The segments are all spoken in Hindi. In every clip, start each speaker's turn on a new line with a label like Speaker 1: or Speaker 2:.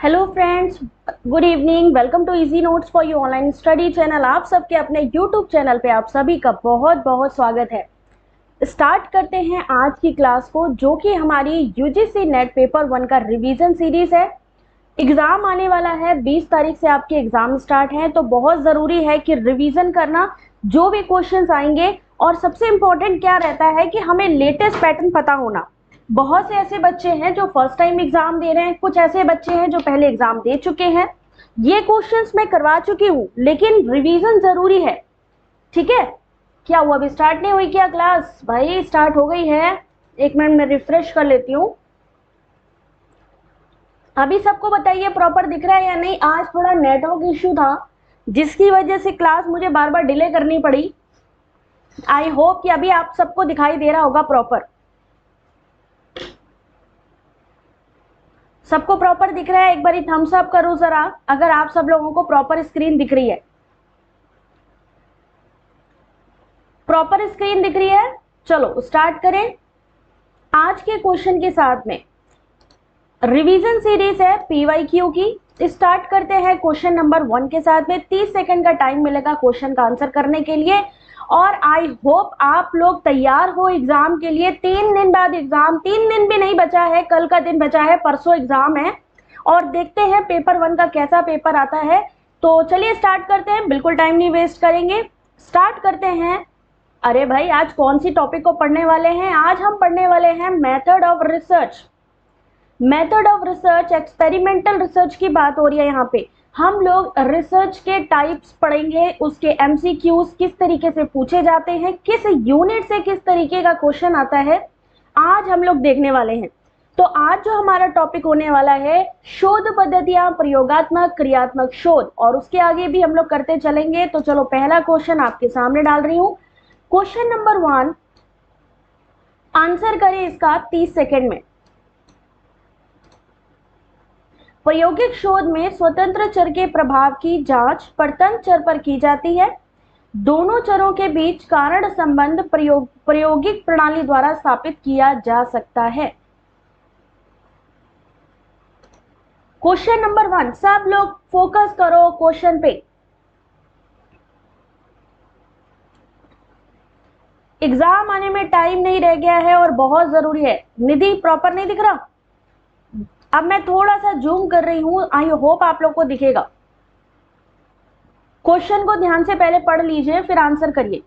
Speaker 1: Hello friends, good evening. Welcome to easy notes for you online study channel. आप सबके अपने यूट्यूब चैनल पे आप सभी का बहुत बहुत स्वागत है। स्टार्ट करते हैं आज की क्लास को, जो कि हमारी यूजीसी नेट पेपर 1 का रिवीजन सीरीज है। एग्जाम आने वाला है, 20 तारीख से आपके एग्जाम स्टार्ट हैं, तो बहुत ज़रूरी है कि रिवीजन करना, जो भी क्वेश्चंस आएंगे। और सबसे इम्पोर्टेंट क्या रहता है कि हमें लेटेस्ट पैटर्न पता होना। बहुत से ऐसे बच्चे हैं जो फर्स्ट टाइम एग्जाम दे रहे हैं, कुछ ऐसे बच्चे हैं जो पहले एग्जाम दे चुके हैं। ये क्वेश्चंस मैं करवा चुकी हूँ, लेकिन रिवीजन जरूरी है। ठीक है, क्या हुआ, अभी स्टार्ट नहीं हुई क्या क्लास? भाई स्टार्ट हो गई है। एक मिनट में रिफ्रेश कर लेती हूँ। अभी सबको बताइए प्रॉपर दिख रहा है या नहीं? आज थोड़ा नेटवर्क इश्यू था, जिसकी वजह से क्लास मुझे बार बार डिले करनी पड़ी। आई होप कि अभी आप सबको दिखाई दे रहा होगा प्रॉपर। सबको प्रॉपर दिख रहा है? एक बारी थम्स अप करो जरा, अगर आप सब लोगों को प्रॉपर स्क्रीन दिख रही है। प्रॉपर स्क्रीन दिख रही है? चलो स्टार्ट करें आज के क्वेश्चन के साथ में। रिवीजन सीरीज है पीवाईक्यू की। स्टार्ट करते हैं क्वेश्चन नंबर 1 के साथ में। 30 सेकंड का टाइम मिलेगा क्वेश्चन का आंसर करने के लिए। और आई होप आप लोग तैयार हो एग्जाम के लिए। 3 दिन बाद एग्जाम, 3 दिन भी नहीं बचा है, कल का दिन बचा है, परसों एग्जाम है। और देखते हैं पेपर 1 का कैसा पेपर आता है। तो चलिए स्टार्ट करते हैं, बिल्कुल टाइम नहीं वेस्ट करेंगे, स्टार्ट करते हैं। अरे भाई, आज कौन सी टॉपिक को पढ़ने वाले हैं? आज हम पढ़ने वाले हैं method of research. Method of research, experimental research की बात हो रही है यहाँ पे। हम लोग रिसर्च के टाइप्स पढ़ेंगे, उसके एमसीक्यूज किस तरीके से पूछे जाते हैं, किस यूनिट से किस तरीके का क्वेश्चन आता है, आज हम लोग देखने वाले हैं। तो आज जो हमारा टॉपिक होने वाला है, शोध पद्धतियां, प्रयोगात्मक, क्रियात्मक शोध, और उसके आगे भी हम लोग करते चलेंगे। तो चलो पहला क्वेश्चन आपके सामने डाल रही हूं। क्वेश्चन नंबर 1, आंसर करें इसका 30 सेकेंड में। प्रायोगिक शोध में स्वतंत्र चर के प्रभाव की जांच परतंत्र चर पर की जाती है। दोनों चरों के बीच कारण संबंध प्रायोगिक प्रणाली द्वारा स्थापित किया जा सकता है। क्वेश्चन नंबर 1, सब लोग फोकस करो क्वेश्चन पे। एग्जाम आने में टाइम नहीं रह गया है और बहुत जरूरी है। निधि प्रॉपर नहीं दिख रहा? अब मैं थोड़ा सा जूम कर रही हूं, आई होप आप लोग को दिखेगा। क्वेश्चन को ध्यान से पहले पढ़ लीजिए, फिर आंसर करिए,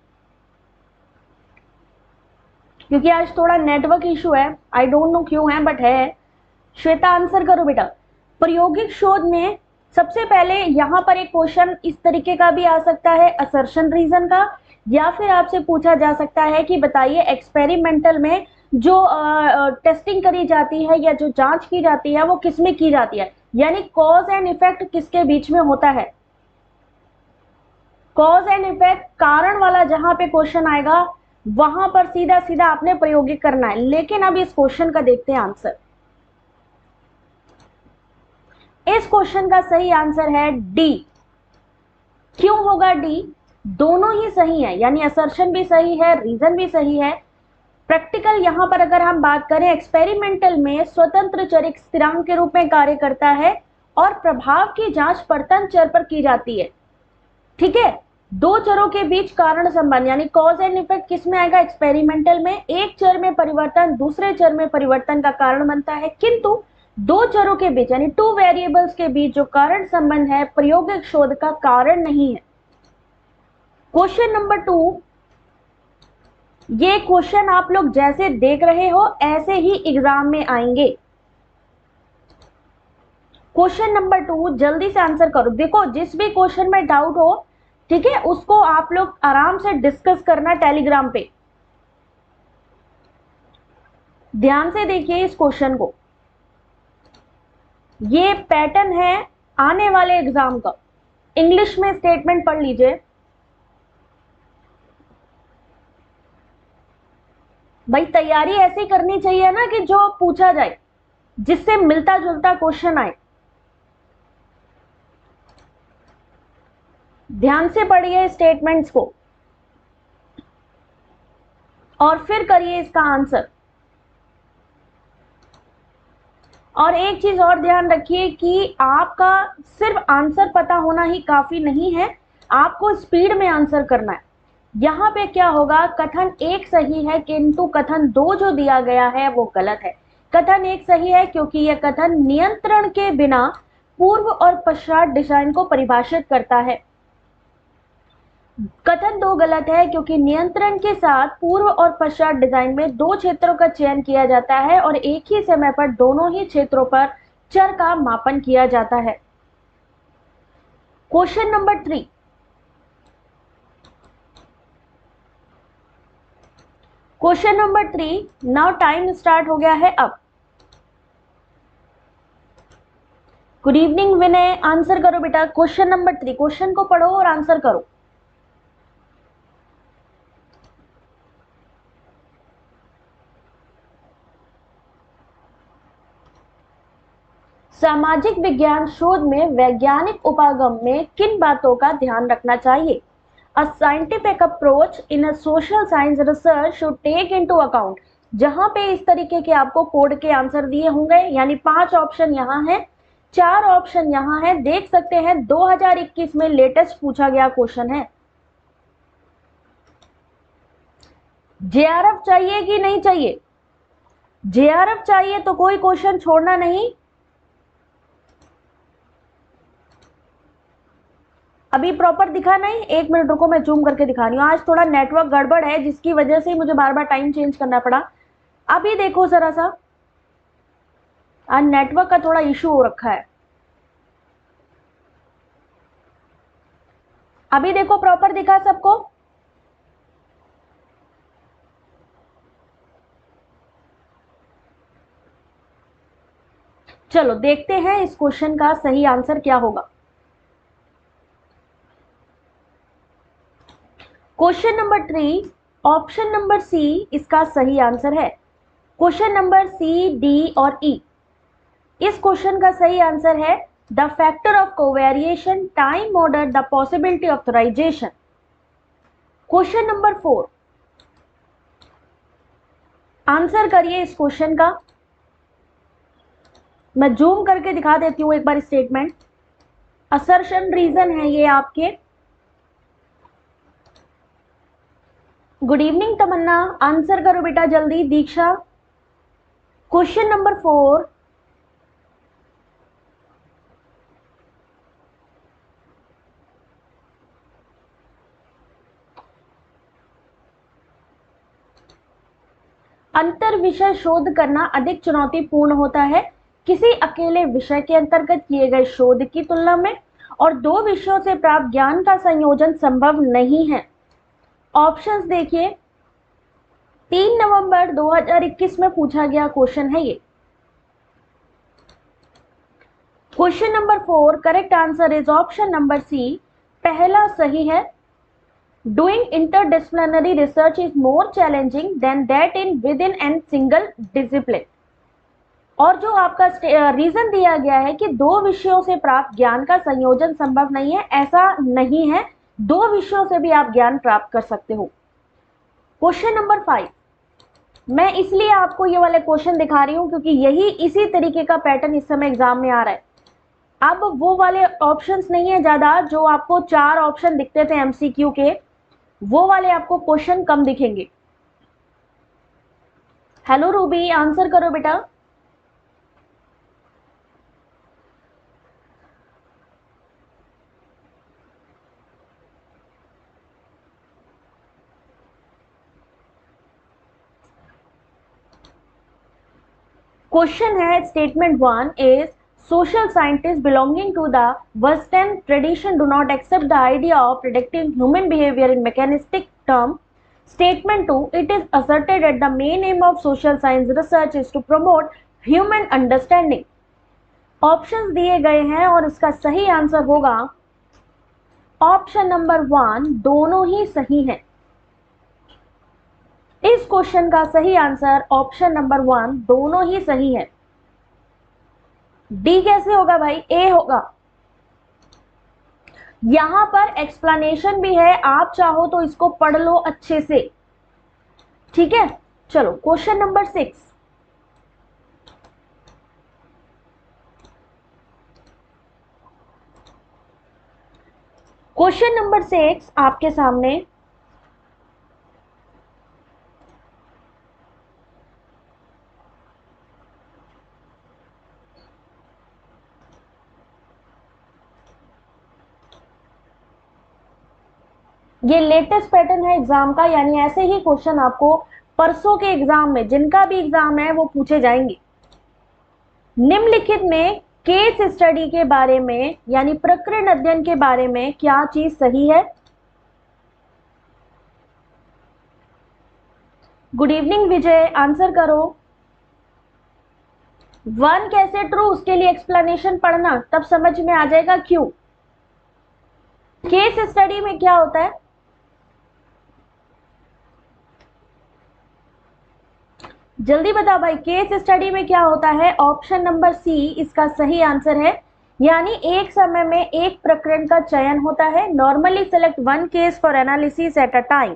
Speaker 1: क्योंकि आज थोड़ा नेटवर्क इशू है। आई डोंट नो क्यों है, बट है। श्वेता आंसर करो बेटा। प्रायोगिक शोध में सबसे पहले यहां पर एक क्वेश्चन इस तरीके का भी आ सकता है, असर्शन रीजन का, या फिर आपसे पूछा जा सकता है कि बताइए एक्सपेरिमेंटल में जो टेस्टिंग करी जाती है या जो जांच की जाती है वो किसमें की जाती है, यानी कॉज एंड इफेक्ट किसके बीच में होता है। कॉज एंड इफेक्ट, कारण वाला जहां पे क्वेश्चन आएगा वहां पर सीधा सीधा आपने प्रयोगिक करना है। लेकिन अब इस क्वेश्चन का देखते हैं आंसर। इस क्वेश्चन का सही आंसर है डी। क्यों होगा डी? दोनों ही सही है, यानी असर्शन भी सही है, रीजन भी सही है। प्रैक्टिकल यहां पर अगर हम बात करें, एक्सपेरिमेंटल में स्वतंत्र चर एक स्थिरांक के रूप में कार्य करता है और प्रभाव की जांच परतंत्र चर पर की जाती है। ठीक है, दो चरों के बीच कारण संबंध यानी कॉज एंड इफेक्ट किस में आएगा? एक्सपेरिमेंटल में। एक चर में परिवर्तन दूसरे चर में परिवर्तन का कारण बनता है, किंतु दो चरों के बीच यानी 2 वेरिएबल्स के बीच जो कारण संबंध है प्रायोगिक शोध का कारण नहीं है। क्वेश्चन नंबर 2, ये क्वेश्चन आप लोग जैसे देख रहे हो ऐसे ही एग्जाम में आएंगे। क्वेश्चन नंबर 2 जल्दी से आंसर करो। देखो, जिस भी क्वेश्चन में डाउट हो, ठीक है, उसको आप लोग आराम से डिस्कस करना टेलीग्राम पे। ध्यान से देखिए इस क्वेश्चन को, ये पैटर्न है आने वाले एग्जाम का। इंग्लिश में स्टेटमेंट पढ़ लीजिए। भाई तैयारी ऐसी करनी चाहिए ना कि जो पूछा जाए, जिससे मिलता जुलता क्वेश्चन आए। ध्यान से पढ़िए स्टेटमेंट्स को और फिर करिए इसका आंसर। और एक चीज और ध्यान रखिए कि आपका सिर्फ आंसर पता होना ही काफी नहीं है, आपको स्पीड में आंसर करना है। यहाँ पे क्या होगा, कथन एक सही है किंतु कथन दो जो दिया गया है वो गलत है। कथन एक सही है क्योंकि यह कथन नियंत्रण के बिना पूर्व और पश्चात डिजाइन को परिभाषित करता है। कथन दो गलत है क्योंकि नियंत्रण के साथ पूर्व और पश्चात डिजाइन में दो क्षेत्रों का चयन किया जाता है और एक ही समय पर दोनों ही क्षेत्रों पर चर का मापन किया जाता है। Question number 3, question number 3, now time start हो गया है अब। गुड इवनिंग विनय, आंसर करो बेटा। क्वेश्चन नंबर 3, क्वेश्चन को पढ़ो और आंसर करो। सामाजिक विज्ञान शोध में वैज्ञानिक उपागम में किन बातों का ध्यान रखना चाहिए? A scientific approach in a social science research should take into account। जहां पे इस तरीके के आपको कोड के आंसर दिए होंगे, यानी 5 ऑप्शन यहाँ है, 4 ऑप्शन यहाँ है, देख सकते हैं 2021 में लेटेस्ट पूछा गया क्वेश्चन है। जेआरएफ चाहिए कि नहीं चाहिए? जेआरएफ चाहिए तो कोई क्वेश्चन छोड़ना नहीं। अभी प्रॉपर दिखा नहीं? 1 मिनट रुको, मैं जूम करके दिखा रही हूँ। आज थोड़ा नेटवर्क गड़बड़ है जिसकी वजह से मुझे बार बार टाइम चेंज करना पड़ा। अभी देखो जरा सा, आज नेटवर्क का थोड़ा इशू हो रखा है। अभी देखो प्रॉपर दिखा सबको? चलो देखते हैं इस क्वेश्चन का सही आंसर क्या होगा। Question number 3, option number C इसका सही आंसर है। क्वेश्चन नंबर सी, डी और ई, इस क्वेश्चन का सही आंसर है the factor of covariation, time order, the possibility of theorization. Question number 4, answer करिए इस क्वेश्चन का। मैं जूम करके दिखा देती हूं एक बार स्टेटमेंट। असर्शन रीजन है ये आपके। गुड इवनिंग तमन्ना, आंसर करो बेटा जल्दी। दीक्षा, क्वेश्चन नंबर 4, अंतर विषय शोध करना अधिक चुनौतीपूर्ण होता है किसी अकेले विषय के अंतर्गत किए गए शोध की तुलना में, और दो विषयों से प्राप्त ज्ञान का संयोजन संभव नहीं है। ऑप्शंस देखिए, 3 नवंबर 2021 में पूछा गया क्वेश्चन है ये। Question number 4, correct answer is option number C, पहला सही है। Doing interdisciplinary research is more challenging than that in within and single discipline. और जो आपका रीजन दिया गया है कि दो विषयों से प्राप्त ज्ञान का संयोजन संभव नहीं है, ऐसा नहीं है, दो विषयों से भी आप ज्ञान प्राप्त कर सकते हो। क्वेश्चन नंबर 5, मैं इसलिए आपको ये वाले क्वेश्चन दिखा रही हूं क्योंकि यही इसी तरीके का पैटर्न इस समय एग्जाम में आ रहा है। अब वो वाले ऑप्शंस नहीं है ज्यादा, जो आपको 4 ऑप्शन दिखते थे एमसीक्यू के, वो वाले आपको क्वेश्चन कम दिखेंगे। हेलो रूबी, आंसर करो बेटा। क्वेश्चन है, statement 1 is social scientists belonging to the Western tradition do not accept the idea of predicting human behavior in mechanistic term. Statement 2, it is asserted that the main aim of social science research is to promote human understanding. Options दिए गए हैं और इसका सही आंसर होगा ऑप्शन नंबर 1, दोनों ही सही हैं। इस क्वेश्चन का सही आंसर ऑप्शन नंबर 1, दोनों ही सही है। डी कैसे होगा भाई? ए होगा। यहां पर एक्सप्लेनेशन भी है, आप चाहो तो इसको पढ़ लो अच्छे से, ठीक है। चलो क्वेश्चन नंबर 6, क्वेश्चन नंबर 6 आपके सामने, ये लेटेस्ट पैटर्न है एग्जाम का, यानी ऐसे ही क्वेश्चन आपको परसों के एग्जाम में, जिनका भी एग्जाम है वो पूछे जाएंगे। निम्नलिखित में केस स्टडी के बारे में यानी प्रकरण अध्ययन के बारे में क्या चीज सही है? गुड इवनिंग विजय, आंसर करो। 1 कैसे ट्रू, उसके लिए एक्सप्लेनेशन पढ़ना, तब समझ में आ जाएगा क्यों। केस स्टडी में क्या होता है? जल्दी बता भाई, केस स्टडी में क्या होता है? ऑप्शन नंबर सी इसका सही आंसर है, यानी एक समय में एक प्रकरण का चयन होता है। Normally select 1 case for analysis at a time.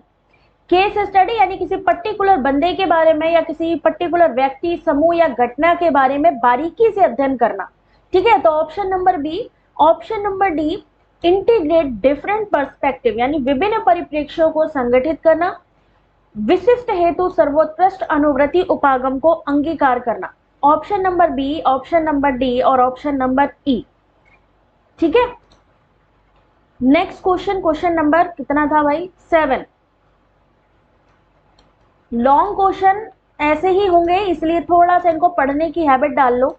Speaker 1: Case study यानी किसी पर्टिकुलर बंदे के बारे में या किसी पर्टिकुलर व्यक्ति, समूह या घटना के बारे में बारीकी से अध्ययन करना। ठीक है, तो option number B. Option number D, integrate different perspective यानी विभिन्न परिप्रेक्ष्यों को संगठित करना। विशिष्ट हेतु सर्वोत्कृष्ट अनुवृत्ति उपागम को अंगीकार करना। Option number B, option number D और ऑप्शन नंबर ई। ठीक है, नेक्स्ट क्वेश्चन, क्वेश्चन नंबर कितना था भाई? 7। लॉन्ग क्वेश्चन ऐसे ही होंगे, इसलिए थोड़ा सा इनको पढ़ने की हैबिट डाल लो।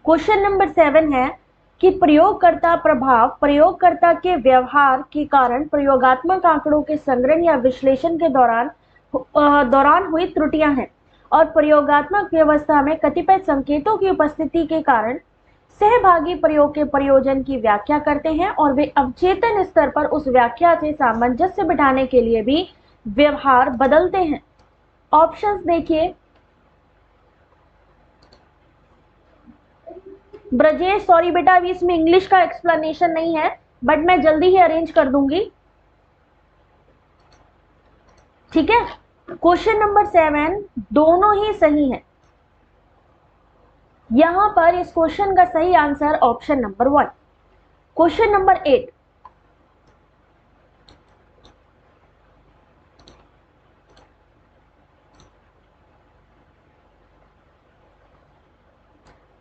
Speaker 1: क्वेश्चन नंबर 7 है कि प्रयोगकर्ता प्रभाव प्रयोगकर्ता के व्यवहार के कारण प्रयोगात्मक आंकड़ों के संग्रहण या विश्लेषण के दौरान हुई त्रुटियां हैं और प्रयोगात्मक व्यवस्था में कतिपय संकेतों की उपस्थिति के कारण सहभागी प्रयोग के प्रयोजन की व्याख्या करते हैं और वे अवचेतन स्तर पर उस व्याख्या से सामंजस्य बिठाने के लिए भी व्यवहार बदलते हैं। ऑप्शंस देखिए। ब्रजेश सॉरी बेटा, अभी इसमें इंग्लिश का एक्सप्लेनेशन नहीं है, बट मैं जल्दी ही अरेंज कर दूंगी। ठीक है, क्वेश्चन नंबर 7 दोनों ही सही है। यहां पर इस क्वेश्चन का सही answer option number 1। Question number 8,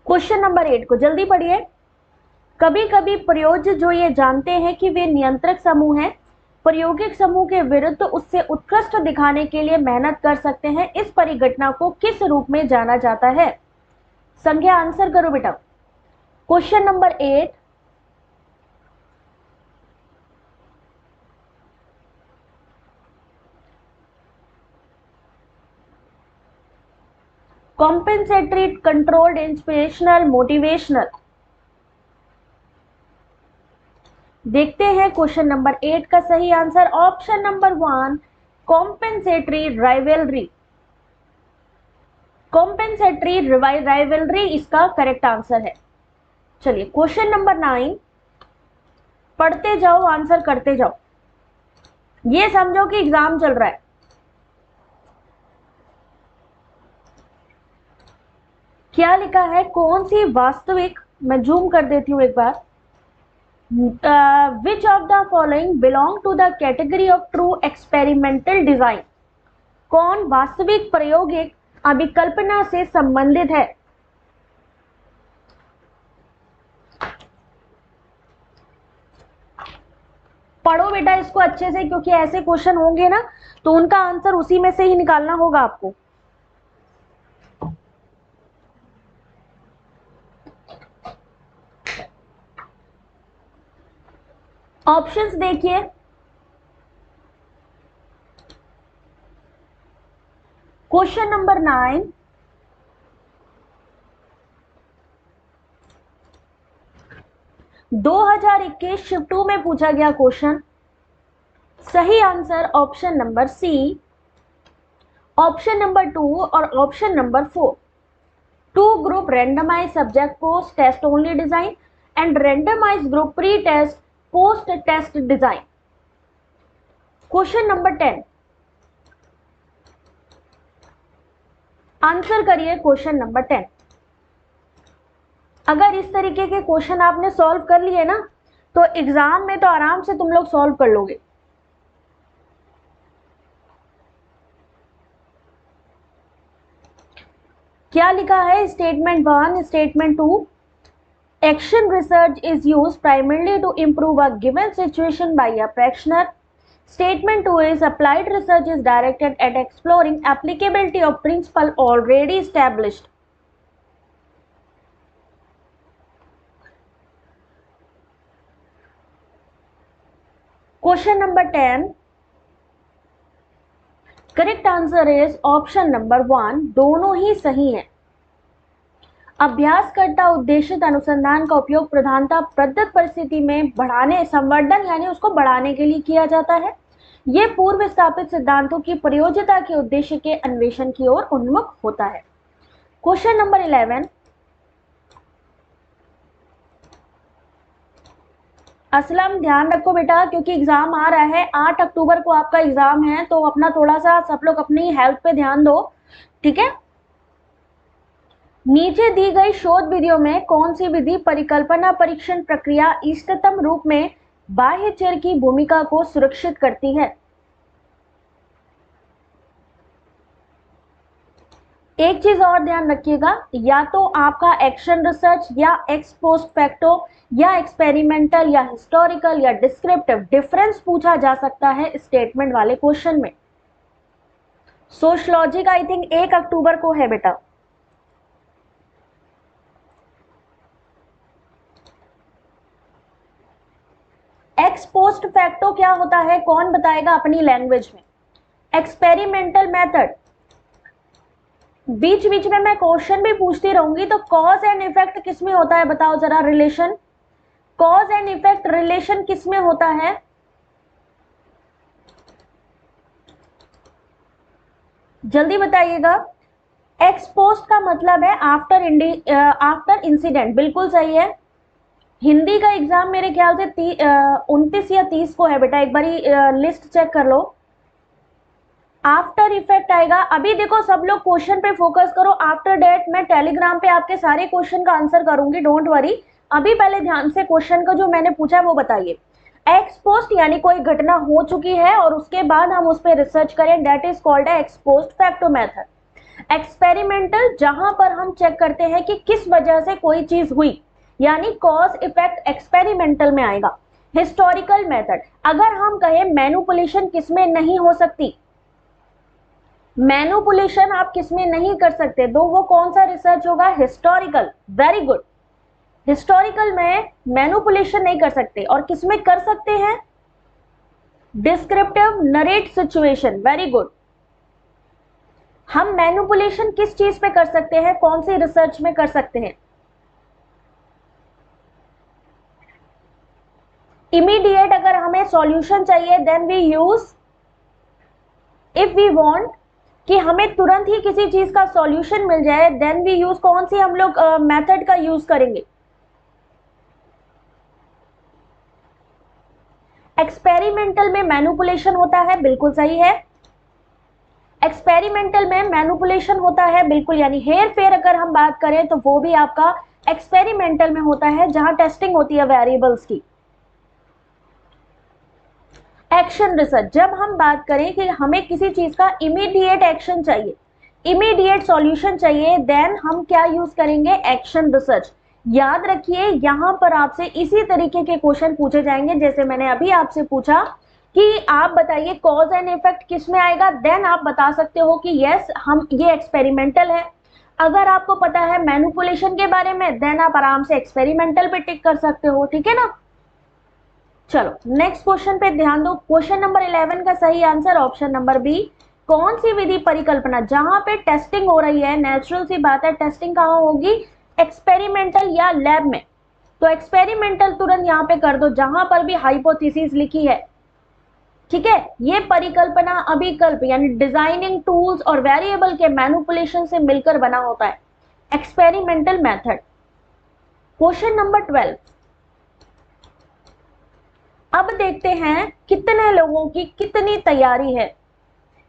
Speaker 1: question number 8 को जल्दी पढ़िए। कभी कभी प्रयोज्य जो ये जानते हैं कि वे नियंत्रक समूह हैं, प्रायोगिक समूह के विरुद्ध उससे उत्कृष्ट दिखाने के लिए मेहनत कर सकते हैं। इस परिघटना को किस रूप में जाना जाता है? संज्ञा आंसर करो बेटा। Question number 8, compensatory, controlled, inspirational, motivational. देखते हैं क्वेश्चन नंबर 8 का सही answer option number 1, compensatory rivalry. Compensatory rivalry इसका करेक्ट आंसर है। चलिए क्वेश्चन नंबर 9, पढ़ते जाओ आंसर करते जाओ। ये समझो कि एग्जाम चल रहा है। क्या लिखा है? कौन सी वास्तविक, मैं जूम कर देती हूं एक बार। Which of the following belong to the category of true experimental design? कौन वास्तविक प्रायोगिक अभिकल्पना से संबंधित है? पढ़ो बेटा इसको अच्छे से, क्योंकि ऐसे क्वेश्चन होंगे ना तो उनका आंसर उसी में से ही निकालना होगा आपको। ऑप्शंस देखिए। क्वेश्चन नंबर 9, दो 2021 शिफ्ट 2 में पूछा गया क्वेश्चन। सही answer option number C, option number 2 और option number 4। 2 group randomized subject post test only design and randomized group pre-test post test design। Question number 10, answer करिए क्वेश्चन नंबर 10। अगर इस तरीके के क्वेश्चन आपने सॉल्व कर लिए ना तो एग्जाम में तो आराम से तुम लोग सॉल्व कर लोगे। क्या लिखा है statement 1, statement 2, action research is used primarily to improve a given situation by a practitioner. Statement 2 is applied research is directed at exploring applicability of principle already established. Question number 10. Correct answer is option number 1. दोनों ही सही हैं। अभ्यासकर्ता उद्देशित अनुसंधान का उपयोग प्रधानता प्रदत्त परिस्थिति में बढ़ाने संवर्धन यानी उसको बढ़ाने के लिए किया जाता है। ये पूर्व स्थापित सिद्धांतों की प्रयोज्यता के उद्देश्य के अन्वेषण की ओर उन्मुख होता है। Question number 11। असलम ध्यान रखो बेटा, क्योंकि एग्जाम आ रहा है, 8 अक्टूबर को आपका एग्जाम है, तो अपना थोड़ा सा सब लोग अपनी हेल्थ पे ध्यान दो, ठीक है। नीचे दी गई शोध विधियों में कौन सी विधि परिकल्पना परीक्षण प्रक्रिया इष्टतम रूप में बाह्य चर की भूमिका को सुरक्षित करती है? एक चीज और ध्यान रखिएगा, या तो आपका एक्शन रिसर्च या एक्स पोस्ट फैक्टो या एक्सपेरिमेंटल या हिस्टोरिकल या डिस्क्रिप्टिव डिफरेंस पूछा जा सकता है स्टेटमेंट वाले क्वेश्चन में। सोशियोलॉजी का आई थिंक 1 अक्टूबर को है बेटा। एक्स पोस्ट फैक्टो क्या होता है, कौन बताएगा अपनी लैंग्वेज में? एक्सपेरिमेंटल मेथड, बीच बीच में मैं क्वेश्चन भी पूछती रहूंगी, तो कॉज एंड इफेक्ट किसमें होता है बताओ जरा, relation, cause and effect relation किसमें होता है? जल्दी बताइएगा। एक्स पोस्ट का मतलब है आफ्टर इंसिडेंट, बिल्कुल सही है। हिंदी का एग्जाम मेरे ख्याल से 29 या 30 को है बेटा, एक बारी लिस्ट चेक कर लो। आफ्टर इफेक्ट आएगा। अभी देखो सब लोग क्वेश्चन पे फोकस करो, आफ्टर डेट मैं टेलीग्राम पे आपके सारे क्वेश्चन का आंसर करूंगी, डोंट वरी। अभी पहले ध्यान से क्वेश्चन का जो मैंने पूछा है वो बताइए। एक्स पोस्ट यानी कोई घटना हो चुकी है और उसके बाद हम उस पर रिसर्च करें, that is called x post facto method. Experimental, जहां पर हम चेक करते हैं कि किस वजह से कोई चीज हुई, यानी कॉज इफेक्ट एक्सपेरिमेंटल में आएगा। हिस्टोरिकल मेथड, अगर हम कहें मैनिपुलेशन किसमें नहीं हो सकती, मैनिपुलेशन आप किसमें नहीं कर सकते, तो वो कौन सा रिसर्च होगा? हिस्टोरिकल। वेरी गुड, हिस्टोरिकल में मैनिपुलेशन नहीं कर सकते, और किसमें कर सकते हैं? Descriptive narrate situation. Very good. हम मैनिपुलेशन किस चीज पे कर सकते हैं, कौन सी रिसर्च में कर सकते हैं? इमीडिएट अगर हमें सॉल्यूशन चाहिए, then we use, if we want कि हमें तुरंत ही किसी चीज का सॉल्यूशन मिल जाए, देन वी यूज, कौन सी हम लोग मेथड का यूज करेंगे? एक्सपेरिमेंटल में मैनिपुलेशन होता है, बिल्कुल सही है। एक्सपेरिमेंटल में मैनिपुलेशन होता है, बिल्कुल, यानी हेर फेर अगर हम बात करें तो वो भी आपका एक्सपेरिमेंटल में होता है, जहां टेस्टिंग होती है वेरिएबल्स की। एक्शन रिसर्च, जब हम बात करें कि हमें किसी चीज का इमीडिएट एक्शन चाहिए, इमीडिएट सॉल्यूशन चाहिए, देन हम क्या यूज करेंगे? Action research. याद रखिए यहां पर आपसे इसी तरीके के क्वेश्चन पूछे जाएंगे जैसे मैंने अभी आपसे पूछा कि आप बताइए कॉज एंड इफेक्ट किस में आएगा, देन आप बता सकते हो कि यस हम ये एक्सपेरिमेंटल है। अगर आपको पता है मैनिपुलेशन के बारे में, देन आप आराम से एक्सपेरिमेंटल पे टिक कर सकते हो, ठीक है ना। चलो नेक्स्ट क्वेश्चन पे ध्यान दो। क्वेश्चन नंबर 11 का सही आंसर ऑप्शन नंबर बी। कौन सी विधि परिकल्पना, जहां पे टेस्टिंग हो रही है, नेचुरल सी बात है, टेस्टिंग कहां होगी? एक्सपेरिमेंटल या लैब में। तो एक्सपेरिमेंटल तुरंत यहां पे कर दो, जहां पर भी हाइपोथेसिस लिखी है, ठीक है। ये परिकल्पना अभिकल्प यानी डिजाइनिंग टूल्स और वेरिएबल के मैनिपुलेशन से मिलकर बना होता है, एक्सपेरिमेंटल मेथड। Question number 12। अब देखते हैं कितने लोगों की कितनी तैयारी है।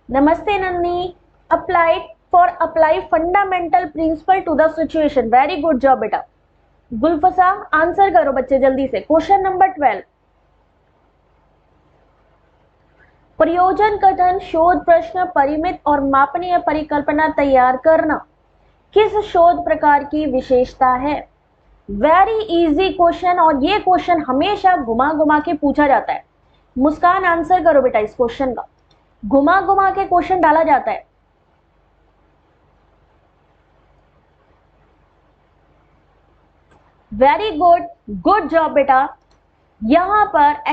Speaker 1: नमस्ते Nanni. Apply fundamental principle to the situation, very good job बेटा। गुलफसा आंसर करो बच्चे जल्दी से। क्वेश्चन नंबर 12, प्रयोजन कथन शोध प्रश्न परिमित और मापनीय परिकल्पना तैयार करना किस शोध प्रकार की विशेषता है? वेरी इजी क्वेश्चन, और ये क्वेश्चन हमेशा घुमा घुमा के पूछा जाता है। मुस्कान आंसर करो बेटा इस क्वेश्चन का, घुमा घुमा के क्वेश्चन डाला जाता है। वेरी गुड, गुड जॉब बेटा। यहां पर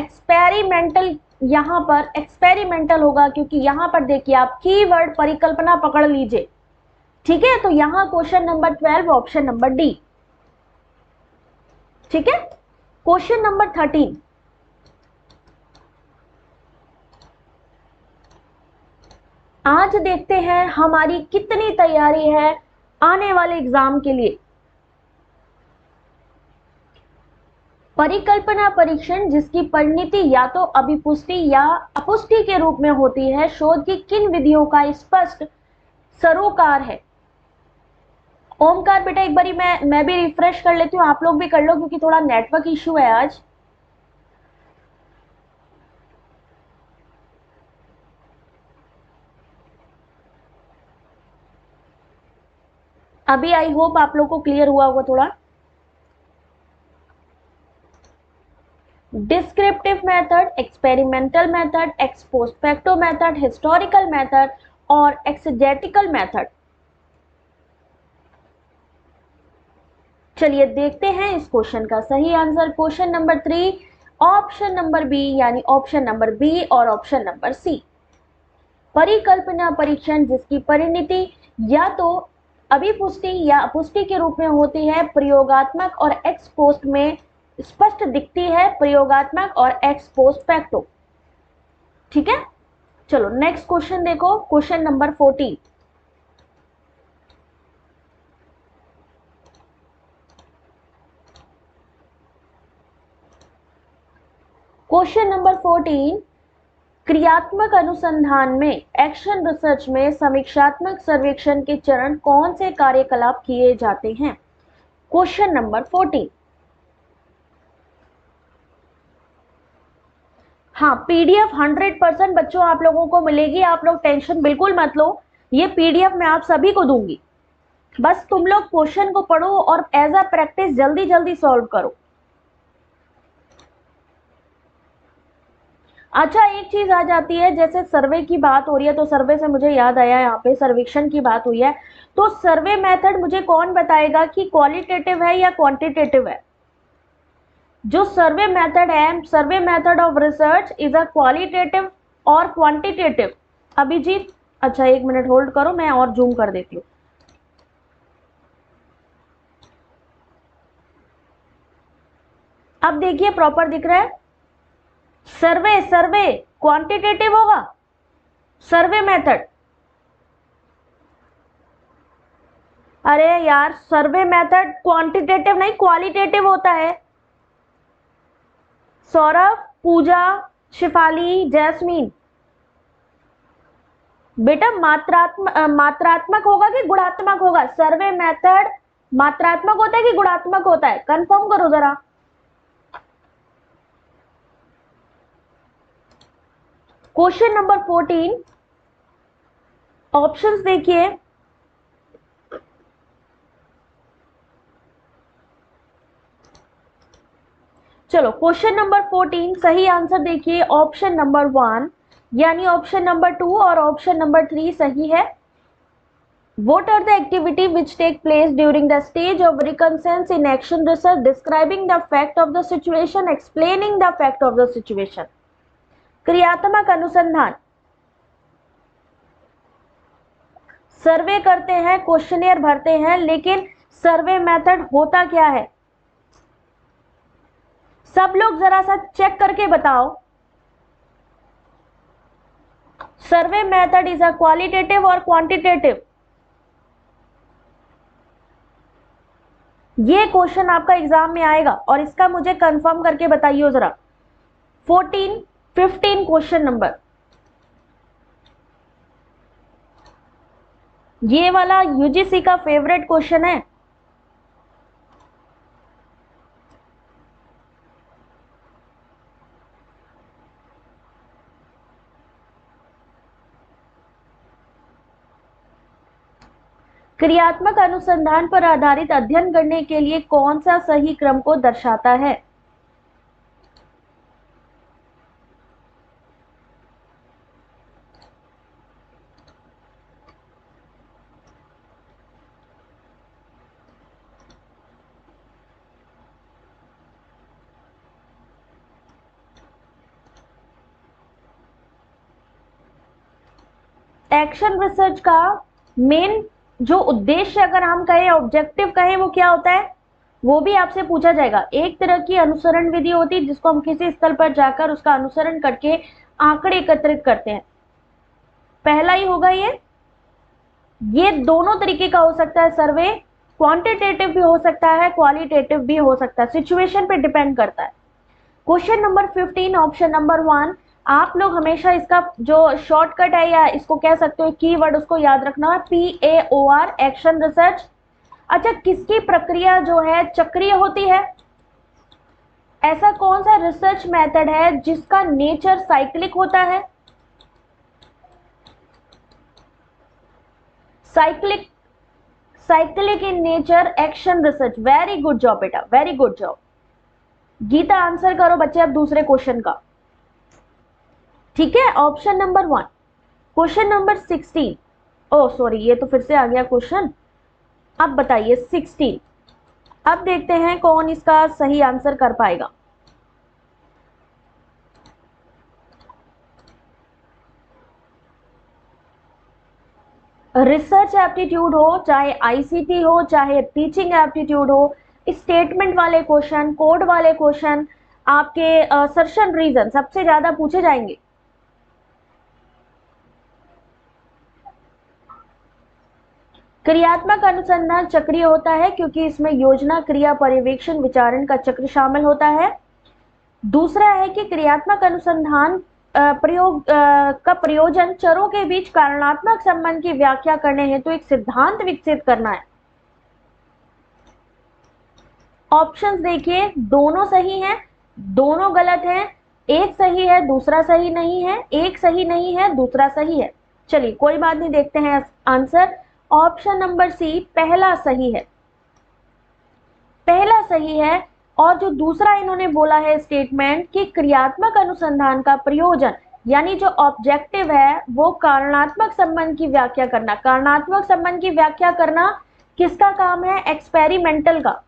Speaker 1: एक्सपेरिमेंटल होगा, क्योंकि यहां पर देखिए आप कीवर्ड परिकल्पना पकड़ लीजिए, ठीक है। तो यहां question number 12 option number D, ठीक है। क्वेश्चन नंबर 13, आज देखते हैं हमारी कितनी तैयारी है आने वाले एग्जाम के लिए। परिकल्पना परीक्षण जिसकी परिणति या तो अभिपुष्टि या अपुष्टि के रूप में होती है, शोध की किन विधियों का स्पष्ट सरोकार है? ओमकार बेटा एक बारी मैं भी रिफ्रेश कर लेती हूँ, आप लोग भी कर लो क्योंकि थोड़ा नेटवर्क इश्यू है आज। अभी आई होप आप लोग को क्लियर हुआ होगा थोड़ा। Descriptive method, experimental method, x post facto method, historical method और एक्सेजेटिकल मेथड। चलिए देखते हैं इस क्वेश्चन का सही answer. Question number 3 option number B, यानी ऑप्शन नंबर बी और ऑप्शन नंबर सी। परिकल्पना परीक्षण जिसकी परिणति या तो अभिपुष्टि या अपुष्टि के रूप में होती है, प्रयोगात्मक और एक्स पोस्ट में स्पष्ट दिखती है, प्रयोगात्मक और एक्स पोस्ट फैक्टो, ठीक है। चलो नेक्स्ट क्वेश्चन देखो, क्वेश्चन नंबर 14। क्वेश्चन नंबर 14, क्रियात्मक अनुसंधान में एक्शन रिसर्च में समीक्षात्मक सर्वेक्षण के चरण कौन से कार्यकलाप किए जाते हैं? Question number 14। हाँ, पीडीएफ 100% बच्चों आप लोगों को मिलेगी, आप लोग टेंशन बिल्कुल मत लो, ये पीडीएफ मैं आप सभी को दूंगी। बस तुम लोग क्वेश्चन को पढ़ो और एज अ प्रैक्टिस जल्दी जल्दी सॉल्व करो। अच्छा एक चीज आ जाती है, जैसे सर्वे की बात हो रही है तो सर्वे से मुझे याद आया, यहाँ पे सर्वेक्षण की बात हुई है, तो सर्वे मेथड मुझे कौन बताएगा कि क्वालिटेटिव है या क्वांटिटेटिव है? जो सर्वे मेथड है, survey method of research is a qualitative और क्वांटिटेटिव। अभिजीत अच्छा एक मिनट होल्ड करो, मैं और जूम कर देती हूँ। अब देखिए प्रॉपर दिख रहा है। सर्वे क्वांटिटेटिव होगा, सर्वे मेथड। अरे यार सर्वे मेथड क्वांटिटेटिव नहीं क्वालिटेटिव होता है। सौरभ, पूजा, शिफाली, जैस्मीन, बेटा मात्रात्मक होगा कि गुणात्मक होगा? सर्वे मेथड मात्रात्मक होता है कि गुणात्मक होता है? कंफर्म करो जरा। क्वेश्चन नंबर 14 ऑप्शंस देखिए। चलो क्वेश्चन नंबर 14 सही आंसर देखिए, ऑप्शन नंबर 1 यानी ऑप्शन नंबर 2 और ऑप्शन नंबर 3 सही है। What are the activity which take place during the stage of reconnaissance in action research, describing the fact of the situation, explaining the fact of the situation? क्रियात्मक अनुसंधान, सर्वे करते हैं, क्वेश्चनियर भरते हैं, लेकिन सर्वे मेथड होता क्या है? सब लोग जरा सा चेक करके बताओ, survey method is a qualitative और क्वांटिटेटिव? ये क्वेश्चन आपका एग्जाम में आएगा और इसका मुझे कंफर्म करके बताइए जरा। 14, 15 क्वेश्चन नंबर, ये वाला यूजीसी का फेवरेट क्वेश्चन है। क्रियात्मक अनुसंधान पर आधारित अध्ययन करने के लिए कौन सा सही क्रम को दर्शाता है? एक्शन रिसर्च का मेन जो उद्देश्य अगर हम कहें, ऑब्जेक्टिव कहें, वो क्या होता है, वो भी आपसे पूछा जाएगा। एक तरह की अनुसरण विधि होती है जिसको हम किसी स्थल पर जाकर उसका अनुसरण करके आंकड़े एकत्रित करते हैं। पहला ही होगा ये दोनों तरीके का हो सकता है सर्वे, क्वांटिटेटिव भी हो सकता है, क्वालिटेटिव भी हो सकता है, सिचुएशन पे डिपेंड करता है। क्वेश्चन नंबर 15 ऑप्शन नंबर 1, आप लोग हमेशा इसका जो शॉर्टकट है या इसको कह सकते हो कीवर्ड, उसको याद रखना है, PAOR, एक्शन रिसर्च। अच्छा, किसकी प्रक्रिया जो है चक्रीय होती है? ऐसा कौन सा रिसर्च मेथड है जिसका नेचर साइक्लिक होता है? Cyclic in nature action research. Very good job बेटा, very good job. Geeta answer करो बच्चे अब दूसरे क्वेश्चन का। ठीक है, option number 1। Question number 16, oh sorry, ये तो फिर से आ गया क्वेश्चन। अब बताइए 16, अब देखते हैं कौन इसका सही आंसर कर पाएगा। रिसर्च एप्टीट्यूड हो, चाहे ICT हो, चाहे टीचिंग एप्टीट्यूड हो, स्टेटमेंट वाले क्वेश्चन, कोड वाले क्वेश्चन, आपके सर्शन रीजन सबसे ज्यादा पूछे जाएंगे। क्रियात्मक अनुसंधान चक्रीय होता है क्योंकि इसमें योजना, क्रिया, पर्यवेक्षण, विचारण का चक्र शामिल होता है। दूसरा है कि क्रियात्मक अनुसंधान का प्रयोजन चरों के बीच कारणात्मक संबंध की व्याख्या करने हेतु एक सिद्धांत विकसित करना है। ऑप्शंस देखिए, दोनों सही हैं, दोनों गलत हैं, एक सही है दूसरा सही नहीं है, एक सही नहीं है दूसरा सही है। चलिए कोई बात नहीं, देखते हैं आंसर। ऑप्शन नंबर सी पहला सही है, पहला सही है। और जो दूसरा इन्होंने बोला है स्टेटमेंट कि क्रियात्मक अनुसंधान का प्रयोजन यानी जो ऑब्जेक्टिव है वो कारणात्मक संबंध की व्याख्या करना। कारणात्मक संबंध की व्याख्या करना किसका काम है? एक्सपेरिमेंटल का।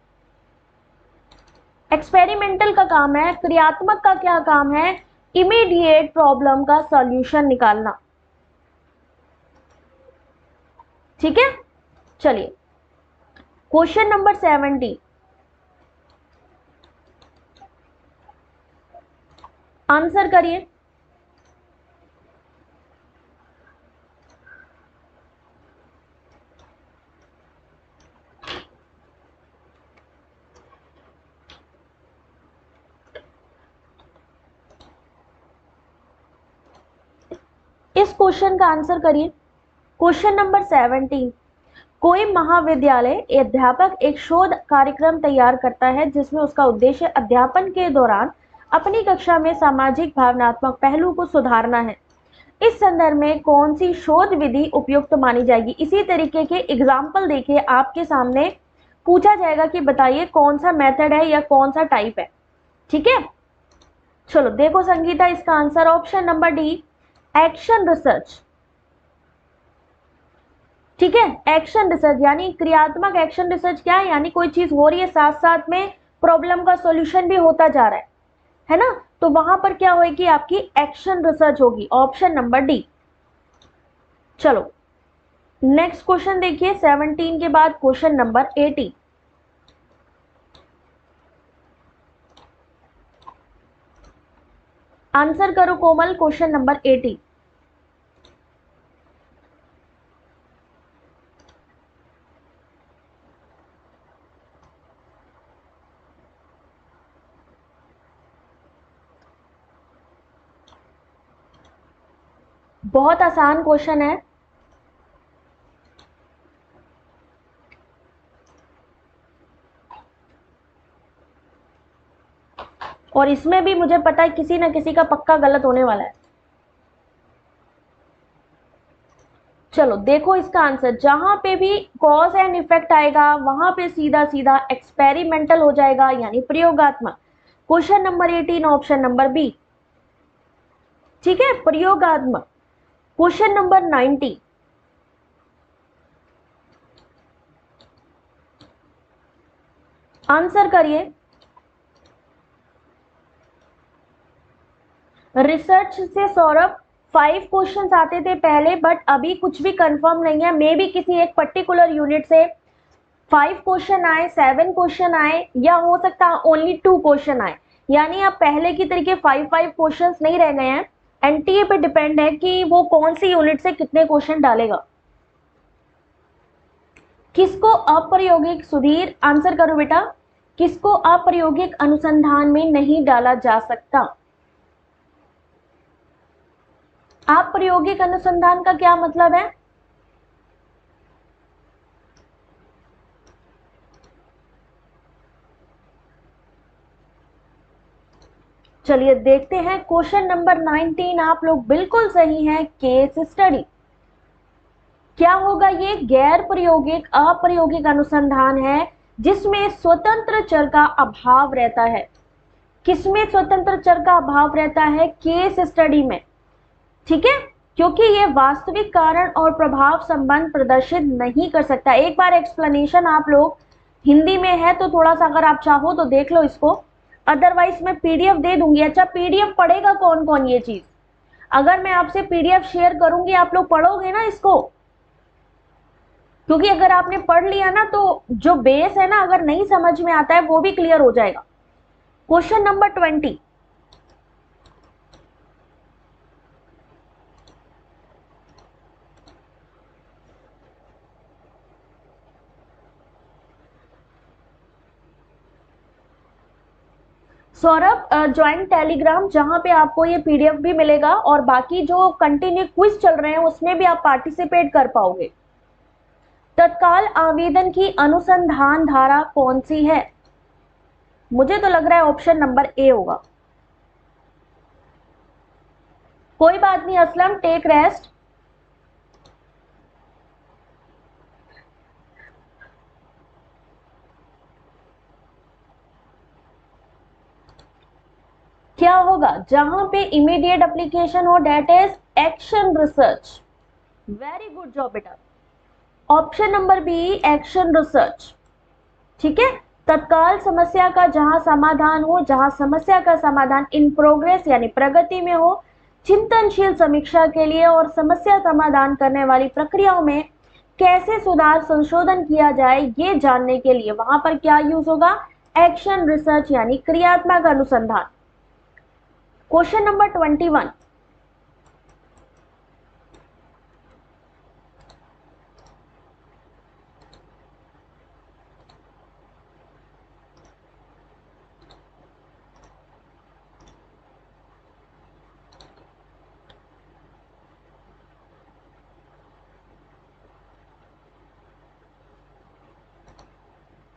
Speaker 1: एक्सपेरिमेंटल का काम है। क्रियात्मक का क्या काम है? इमीडिएट प्रॉब्लम का सॉल्यूशन निकालना। ठीक है, चलिए क्वेश्चन नंबर 70, आंसर करिए। इस क्वेश्चन का आंसर करिए। क्वेश्चन नंबर 17, कोई महाविद्यालय अध्यापक एक शोध कार्यक्रम तैयार करता है जिसमें उसका उद्देश्य अध्यापन के दौरान अपनी कक्षा में सामाजिक भावनात्मक पहलू को सुधारना है। इस संदर्भ में कौन सी शोध विधि उपयुक्त मानी जाएगी? इसी तरीके के एग्जाम्पल देखिए आपके सामने पूछा जाएगा कि बताइए कौन सा मेथड है या कौन सा टाइप है। ठीक है, चलो देखो संगीता, इसका answer option number D, action research. ठीक है, एक्शन रिसर्च यानी क्रियात्मक एक्शन रिसर्च क्या है? यानी कोई चीज हो रही है साथ साथ में प्रॉब्लम का सॉल्यूशन भी होता जा रहा है ना, तो वहां पर क्या होगी? आपकी एक्शन रिसर्च होगी, ऑप्शन नंबर डी। चलो नेक्स्ट क्वेश्चन देखिए, 17 के बाद क्वेश्चन नंबर 18। आंसर करो कोमल, क्वेश्चन नंबर 18। बहुत आसान क्वेश्चन है। और इसमें भी मुझे पता है किसी ना किसी का पक्का गलत होने वाला है। चलो देखो इसका आंसर, जहां पे भी कॉज एंड इफेक्ट आएगा वहां पे सीधा सीधा एक्सपेरिमेंटल हो जाएगा यानी प्रयोगात्मक। Question number 18 option number B. ठीक है, प्रयोगात्मक। क्वेश्चन नंबर 90, आंसर करिए। रिसर्च से सौरभ 5 क्वेश्चंस आते थे पहले, बट अभी कुछ भी कंफर्म नहीं है। मे बी किसी एक पर्टिकुलर यूनिट से 5 क्वेश्चन आए, 7 क्वेश्चन आए, या हो सकता है ओनली 2 क्वेश्चन आए। यानी अब पहले की तरीके 5 क्वेश्चंस नहीं रह गए हैं। एनटीए पे डिपेंड है कि वो कौन सी यूनिट से कितने क्वेश्चन डालेगा। किसको अप्रायोगिक, सुधीर आंसर करो बेटा, किसको अप्रायोगिक अनुसंधान में नहीं डाला जा सकता? अप्रायोगिक अनुसंधान का क्या मतलब है? चलिए देखते हैं। क्वेश्चन नंबर 19 आप लोग बिल्कुल सही हैं, केस स्टडी। क्या होगा ये? गैर प्रायोगिक अप्रायोगिक अनुसंधान है जिसमें स्वतंत्र चर का अभाव रहता है। किसमें स्वतंत्र चर का अभाव रहता है? केस स्टडी में। ठीक है, क्योंकि ये वास्तविक कारण और प्रभाव संबंध प्रदर्शित नहीं कर सकता। एक बार एक्सप्लेनेशन आप लोग हिंदी में है तो थोड़ा सा अगर आप चाहो तो देख लो इसको, अदरवाइज मैं पीडीएफ दे दूंगी। अच्छा, पीडीएफ पढ़ेगा कौन कौन ये चीज? अगर मैं आपसे पीडीएफ शेयर करूंगी आप लोग पढ़ोगे ना इसको? क्योंकि अगर आपने पढ़ लिया ना तो जो बेस है ना, अगर नहीं समझ में आता है वो भी क्लियर हो जाएगा। Question number 20, Saurabh join Telegram, जहां पे आपको ये पीडीएफ भी मिलेगा और बाकी जो कंटिन्यू क्विज चल रहे हैं उसमें भी आप पार्टिसिपेट कर पाओगे। तत्काल आवेदन की अनुसंधान धारा कौन सी है? मुझे तो लग रहा है ऑप्शन नंबर ए होगा। कोई बात नहीं असलम, टेक रेस्ट। क्या होगा? जहां पे इमीडिएट एप्लीकेशन हो, that is action research. Very good job बेटा, option number B, action research. ठीक है, तत्काल समस्या का जहां समाधान हो, जहां समस्या का समाधान इन प्रोग्रेस यानी प्रगति में हो, चिंतनशील समीक्षा के लिए और समस्या समाधान करने वाली प्रक्रियाओं में कैसे सुधार संशोधन किया जाए ये जानने के लिए वहां पर क्या यूज होगा? एक्शन रिसर्च यानी क्रियात्मक अनुसंधान। क्वेश्चन नंबर 21,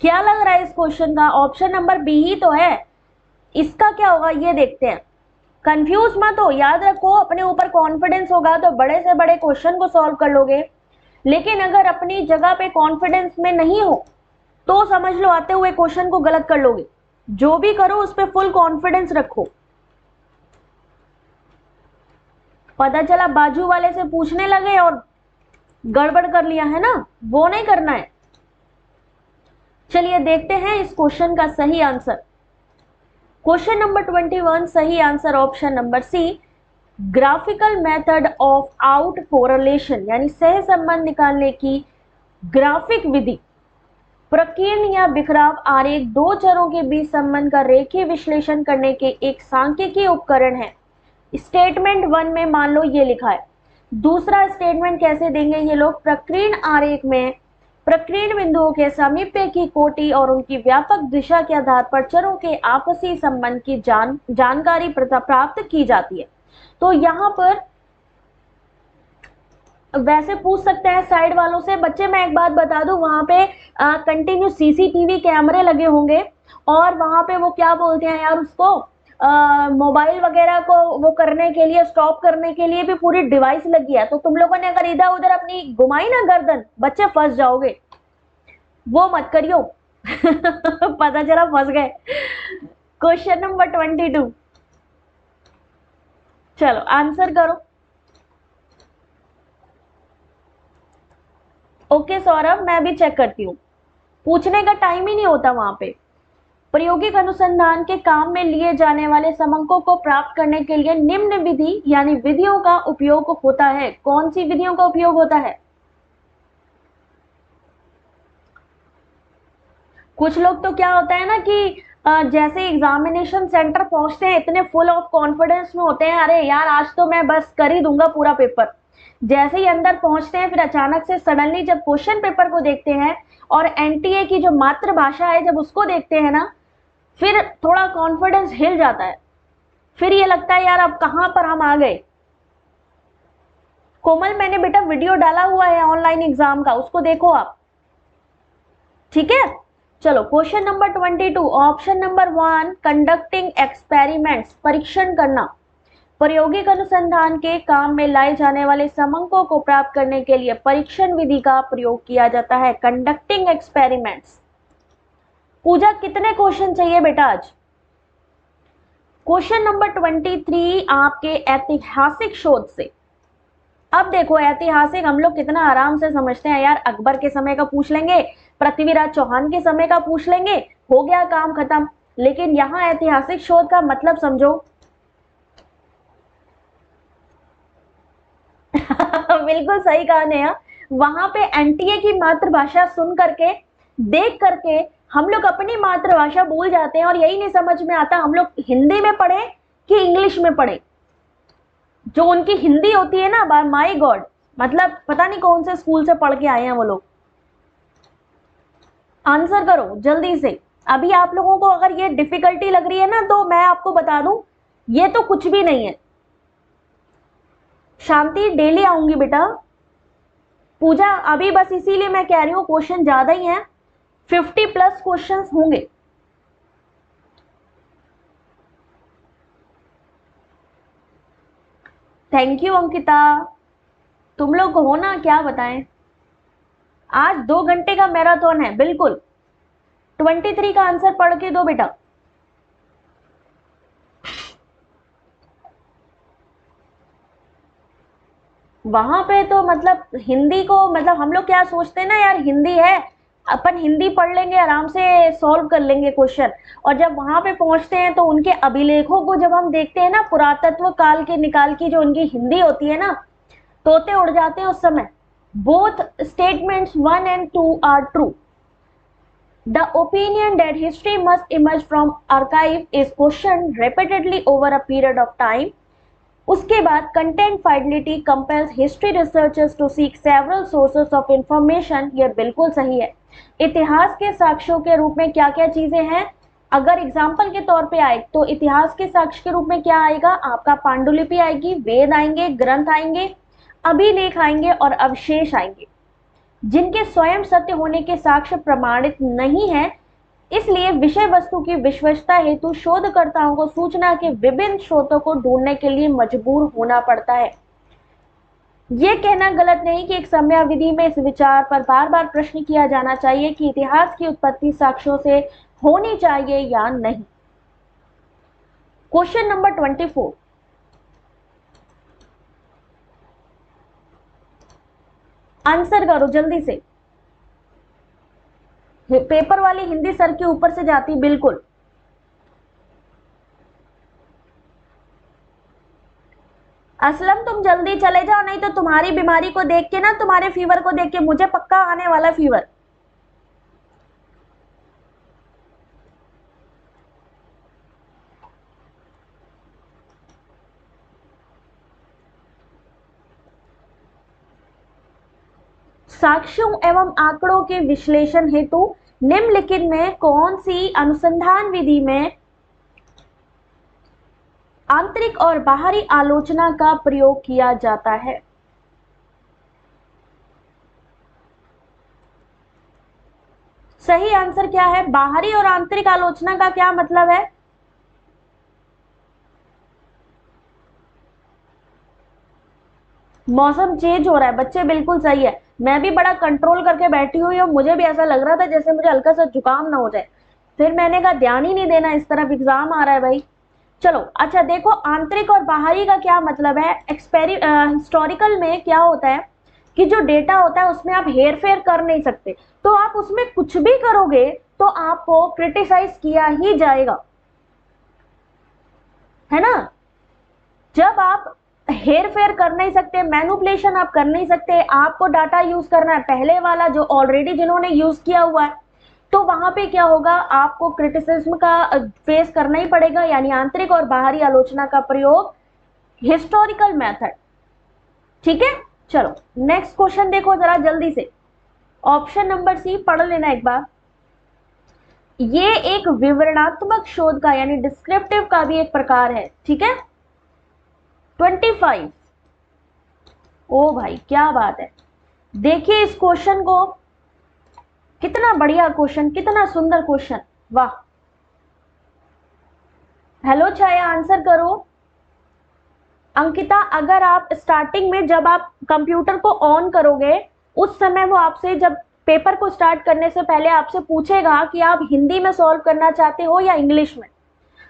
Speaker 1: क्या लग रहा है इस क्वेश्चन का? ऑप्शन नंबर बी ही तो है। इसका क्या होगा ये देखते हैं। कंफ्यूज मत हो, याद रखो अपने ऊपर कॉन्फिडेंस होगा तो बड़े से बड़े क्वेश्चन को सॉल्व कर लोगे, लेकिन अगर अपनी जगह पे कॉन्फिडेंस में नहीं हो तो समझ लो आते हुए क्वेश्चन को गलत कर लोगे। जो भी करो उस पर फुल कॉन्फिडेंस रखो। पता चला बाजू वाले से पूछने लगे और गड़बड़ कर लिया है ना, वो नहीं करना है। चलिए देखते हैं इस क्वेश्चन का सही आंसर। क्वेश्चन नंबर 21 सही answer option number C, graphical method of out correlation यानी सह संबंध निकालने की ग्राफिक विधि। प्रकीर्ण या बिखराव आरेख दो चरों के बीच संबंध का रेखीय विश्लेषण करने के एक सांख्यिकीय उपकरण है। स्टेटमेंट 1 में मान लो ये लिखा है। दूसरा स्टेटमेंट कैसे देंगे ये लोग? प्रकीर्ण आरेख में प्रकीर्ण बिंदुओं के सामीप्य की कोटि और उनकी व्यापक दिशा के आधार पर चरों के आपसी संबंध की जानकारी प्राप्त की जाती है। तो यहाँ पर वैसे पूछ सकते हैं साइड वालों से। बच्चे मैं एक बात बता दूं, वहां पे कंटिन्यू सीसीटीवी कैमरे लगे होंगे और वहां पे वो क्या बोलते हैं यार उसको, मोबाइल वगैरह को वो करने के लिए, स्टॉप करने के लिए भी पूरी डिवाइस लगी है। तो तुम लोगों ने अगर इधर उधर अपनी घुमाई ना गर्दन, बच्चे फंस जाओगे, वो मत करियो। पता चला फंस गए। क्वेश्चन नंबर 22, चलो आंसर करो। ओके सौरभ, मैं भी चेक करती हूँ, पूछने का टाइम ही नहीं होता वहां पे। प्रायोगिक अनुसंधान के काम में लिए जाने वाले समंकों को प्राप्त करने के लिए निम्न विधि यानी विधियों का उपयोग होता है। कौन सी विधियों का उपयोग होता है? कुछ लोग तो क्या होता है ना कि जैसे एग्जामिनेशन सेंटर पहुंचते हैं इतने फुल ऑफ कॉन्फिडेंस में होते हैं, अरे यार आज तो मैं बस कर ही दूंगा पूरा पेपर। जैसे ही अंदर पहुंचते हैं फिर अचानक से सडनली जब क्वेश्चन पेपर को देखते हैं और एनटीए की जो मातृभाषा है जब उसको देखते हैं ना, फिर थोड़ा कॉन्फिडेंस हिल जाता है। फिर ये लगता है यार अब कहां पर हम आ गए। कोमल, मैंने बेटा वीडियो डाला हुआ है ऑनलाइन एग्जाम का, उसको देखो आप, ठीक है। चलो question number 22, option number 1, conducting experiments, परीक्षण करना। प्रायोगिक अनुसंधान के काम में लाए जाने वाले समंकों को प्राप्त करने के लिए परीक्षण विधि का प्रयोग किया जाता है, कंडक्टिंग एक्सपेरिमेंट्स। पूजा, कितने क्वेश्चन चाहिए बेटा आज? क्वेश्चन नंबर 23 आपके ऐतिहासिक शोध से। अब देखो ऐतिहासिक हम लोग कितना आराम से समझते हैं यार, अकबर के समय का पूछ लेंगे, पृथ्वीराज चौहान के समय का पूछ लेंगे, हो गया काम खत्म। लेकिन यहाँ ऐतिहासिक शोध का मतलब समझो। बिल्कुल सही कहा नेहा, वहां पे एनटीए की मातृभाषा सुन करके, देख करके हम लोग अपनी मातृभाषा भूल जाते हैं और यही नहीं समझ में आता हम लोग हिंदी में पढ़े कि इंग्लिश में पढ़े। जो उनकी हिंदी होती है ना, माय गॉड, मतलब पता नहीं कौन से स्कूल से पढ़ के आए हैं वो लोग। आंसर करो जल्दी से। अभी आप लोगों को अगर ये डिफिकल्टी लग रही है ना तो मैं आपको बता दूं, ये तो कुछ भी नहीं है। शांति, डेली आऊंगी बेटा। पूजा, अभी बस इसीलिए मैं कह रही हूँ क्वेश्चन ज्यादा ही हैं, 50+ क्वेश्चंस होंगे। थैंक यू अंकिता, तुम लोग हो ना, क्या बताएं, आज 2 घंटे का मैराथन है बिल्कुल। 23 का आंसर पढ़ के दो बेटा। वहां पे तो मतलब हिंदी को, मतलब हम लोग क्या सोचते हैं ना यार, हिंदी है अपन हिंदी पढ़ लेंगे आराम से, सॉल्व कर लेंगे क्वेश्चन। और जब वहां पे पहुंचते हैं तो उनके अभिलेखों को जब हम देखते हैं ना, पुरातत्व काल के निकाल की जो उनकी हिंदी होती है ना, तोते उड़ जाते हैं उस समय। Both statements 1 and 2 are true. The opinion that history must emerge from archive is questioned repeatedly over a period of time. उसके बाद content fidelity compels history researchers to seek several sources of information, ये बिल्कुल सही है। इतिहास के साक्ष्यों के रूप में क्या क्या चीजें हैं, अगर एग्जाम्पल के तौर पे आए तो इतिहास के साक्ष्य के रूप में क्या आएगा आपका, पांडुलिपि आएगी, वेद आएंगे, ग्रंथ आएंगे, अभिलेख आएंगे और अवशेष आएंगे, जिनके स्वयं सत्य होने के साक्ष्य प्रमाणित नहीं है। इसलिए विषय वस्तु की विश्वसनीयता हेतु शोधकर्ताओं को सूचना के विभिन्न स्रोतों को ढूंढने के लिए मजबूर होना पड़ता है। यह कहना गलत नहीं कि एक समयावधि में इस विचार पर बार बार प्रश्न किया जाना चाहिए कि इतिहास की उत्पत्ति साक्ष्यों से होनी चाहिए या नहीं। क्वेश्चन नंबर 24, आंसर करो जल्दी से। पेपर वाली हिंदी सर के ऊपर से जाती बिल्कुल। असलम, तुम जल्दी चले जाओ, नहीं तो तुम्हारी बीमारी को देख के ना, तुम्हारे फीवर को देख के मुझे पक्का आने वाला फीवर। साक्ष्यों एवं आंकड़ों के विश्लेषण हेतु निम्नलिखित में कौन सी अनुसंधान विधि में आंतरिक और बाहरी आलोचना का प्रयोग किया जाता है? सही आंसर क्या है? बाहरी और आंतरिक आलोचना का क्या मतलब है? मौसम चेंज हो रहा है बच्चे, बिल्कुल सही है। मैं भी बड़ा कंट्रोल करके बैठी हुई और मुझे भी ऐसा लग रहा था जैसे मुझे हल्का सा जुकाम ना हो जाए, फिर मैंने कहा ध्यान ही नहीं देना, इस तरफ एग्जाम आ रहा है भाई। चलो अच्छा देखो, आंतरिक और बाहरी का क्या मतलब है। हिस्टोरिकल में क्या होता है कि जो डेटा होता है उसमें आप हेर फेर कर नहीं सकते, तो आप उसमें कुछ भी करोगे तो आपको क्रिटिसाइज किया ही जाएगा, है ना। जब आप हेर फेर कर नहीं सकते, मैनुपुलेशन आप कर नहीं सकते, आपको डाटा यूज करना है पहले वाला जो ऑलरेडी जिन्होंने यूज किया हुआ है, तो वहां पे क्या होगा, आपको क्रिटिसिज्म का फेस करना ही पड़ेगा, यानी आंतरिक और बाहरी आलोचना का प्रयोग, हिस्टोरिकल मेथड। ठीक है, चलो नेक्स्ट क्वेश्चन देखो जरा जल्दी से, ऑप्शन नंबर सी पढ़ लेना एक बार। ये एक विवरणात्मक शोध का यानी डिस्क्रिप्टिव का भी एक प्रकार है, ठीक है। 25, ओ भाई क्या बात है, देखिए इस क्वेश्चन को, कितना बढ़िया क्वेश्चन, कितना सुंदर क्वेश्चन, वाह। हेलो छाया, आंसर करो। अंकिता, अगर आप स्टार्टिंग में जब आप कंप्यूटर को ऑन करोगे उस समय वो आपसे, जब पेपर को स्टार्ट करने से पहले आपसे पूछेगा कि आप हिंदी में सॉल्व करना चाहते हो या इंग्लिश में।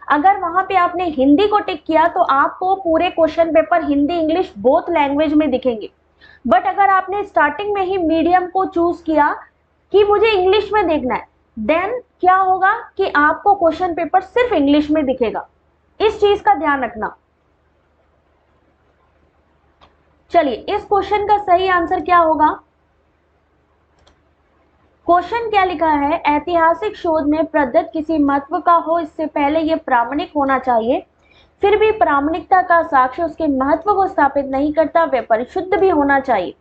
Speaker 1: अगर वहां पे आपने हिंदी को टिक किया तो आपको पूरे question paper Hindi English both language में दिखेंगे। बट अगर आपने स्टार्टिंग में ही मीडियम को चूज किया कि मुझे इंग्लिश में देखना है, देन क्या होगा कि आपको क्वेश्चन पेपर सिर्फ इंग्लिश में दिखेगा। इस चीज का ध्यान रखना। चलिए इस क्वेश्चन का सही आंसर क्या होगा। क्वेश्चन क्या लिखा है, ऐतिहासिक शोध में प्रदत्त किसी महत्व का हो इससे पहले यह प्रामाणिक होना चाहिए, फिर भी प्रामाणिकता का साक्ष्य उसके महत्व को स्थापित नहीं करता, वह परिशुद्ध भी होना चाहिए।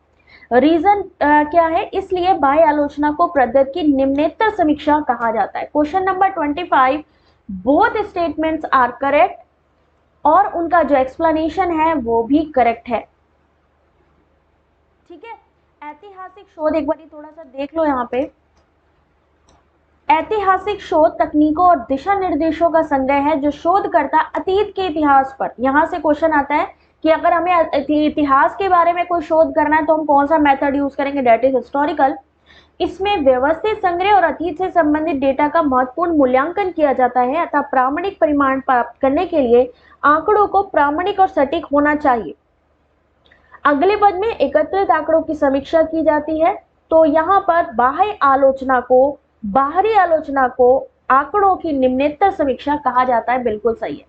Speaker 1: रीजन क्या है, इसलिए बाह्य आलोचना को प्रदत्त की निम्नतर समीक्षा कहा जाता है। Question number 25, both statements are correct, और उनका जो एक्सप्लेनेशन है वो भी करेक्ट है। ठीक है, ऐतिहासिक शोध एक बार थोड़ा सा देख लो यहाँ पे। ऐतिहासिक शोध तकनीकों और दिशा निर्देशों का संग्रह है जो शोधकर्ता अतीत के इतिहास पर, यहां से क्वेश्चन आता है कि अगर हमें इतिहास के बारे में कोई शोध करना है तो हम कौन सा मेथड यूज करेंगे, डेट इज हिस्टोरिकल। इसमें व्यवस्थित संग्रह और अतीत से संबंधित डेटा का महत्वपूर्ण मूल्यांकन किया जाता है, अतः प्रामाणिक परिमाण प्राप्त करने के लिए आंकड़ों को प्रामाणिक और सटीक होना चाहिए। अगले पद में एकत्रित आंकड़ों की समीक्षा की जाती है, तो यहाँ पर बाह्य आलोचना को, बाहरी आलोचना को आंकड़ों की निम्नतर समीक्षा कहा जाता है, बिल्कुल सही है।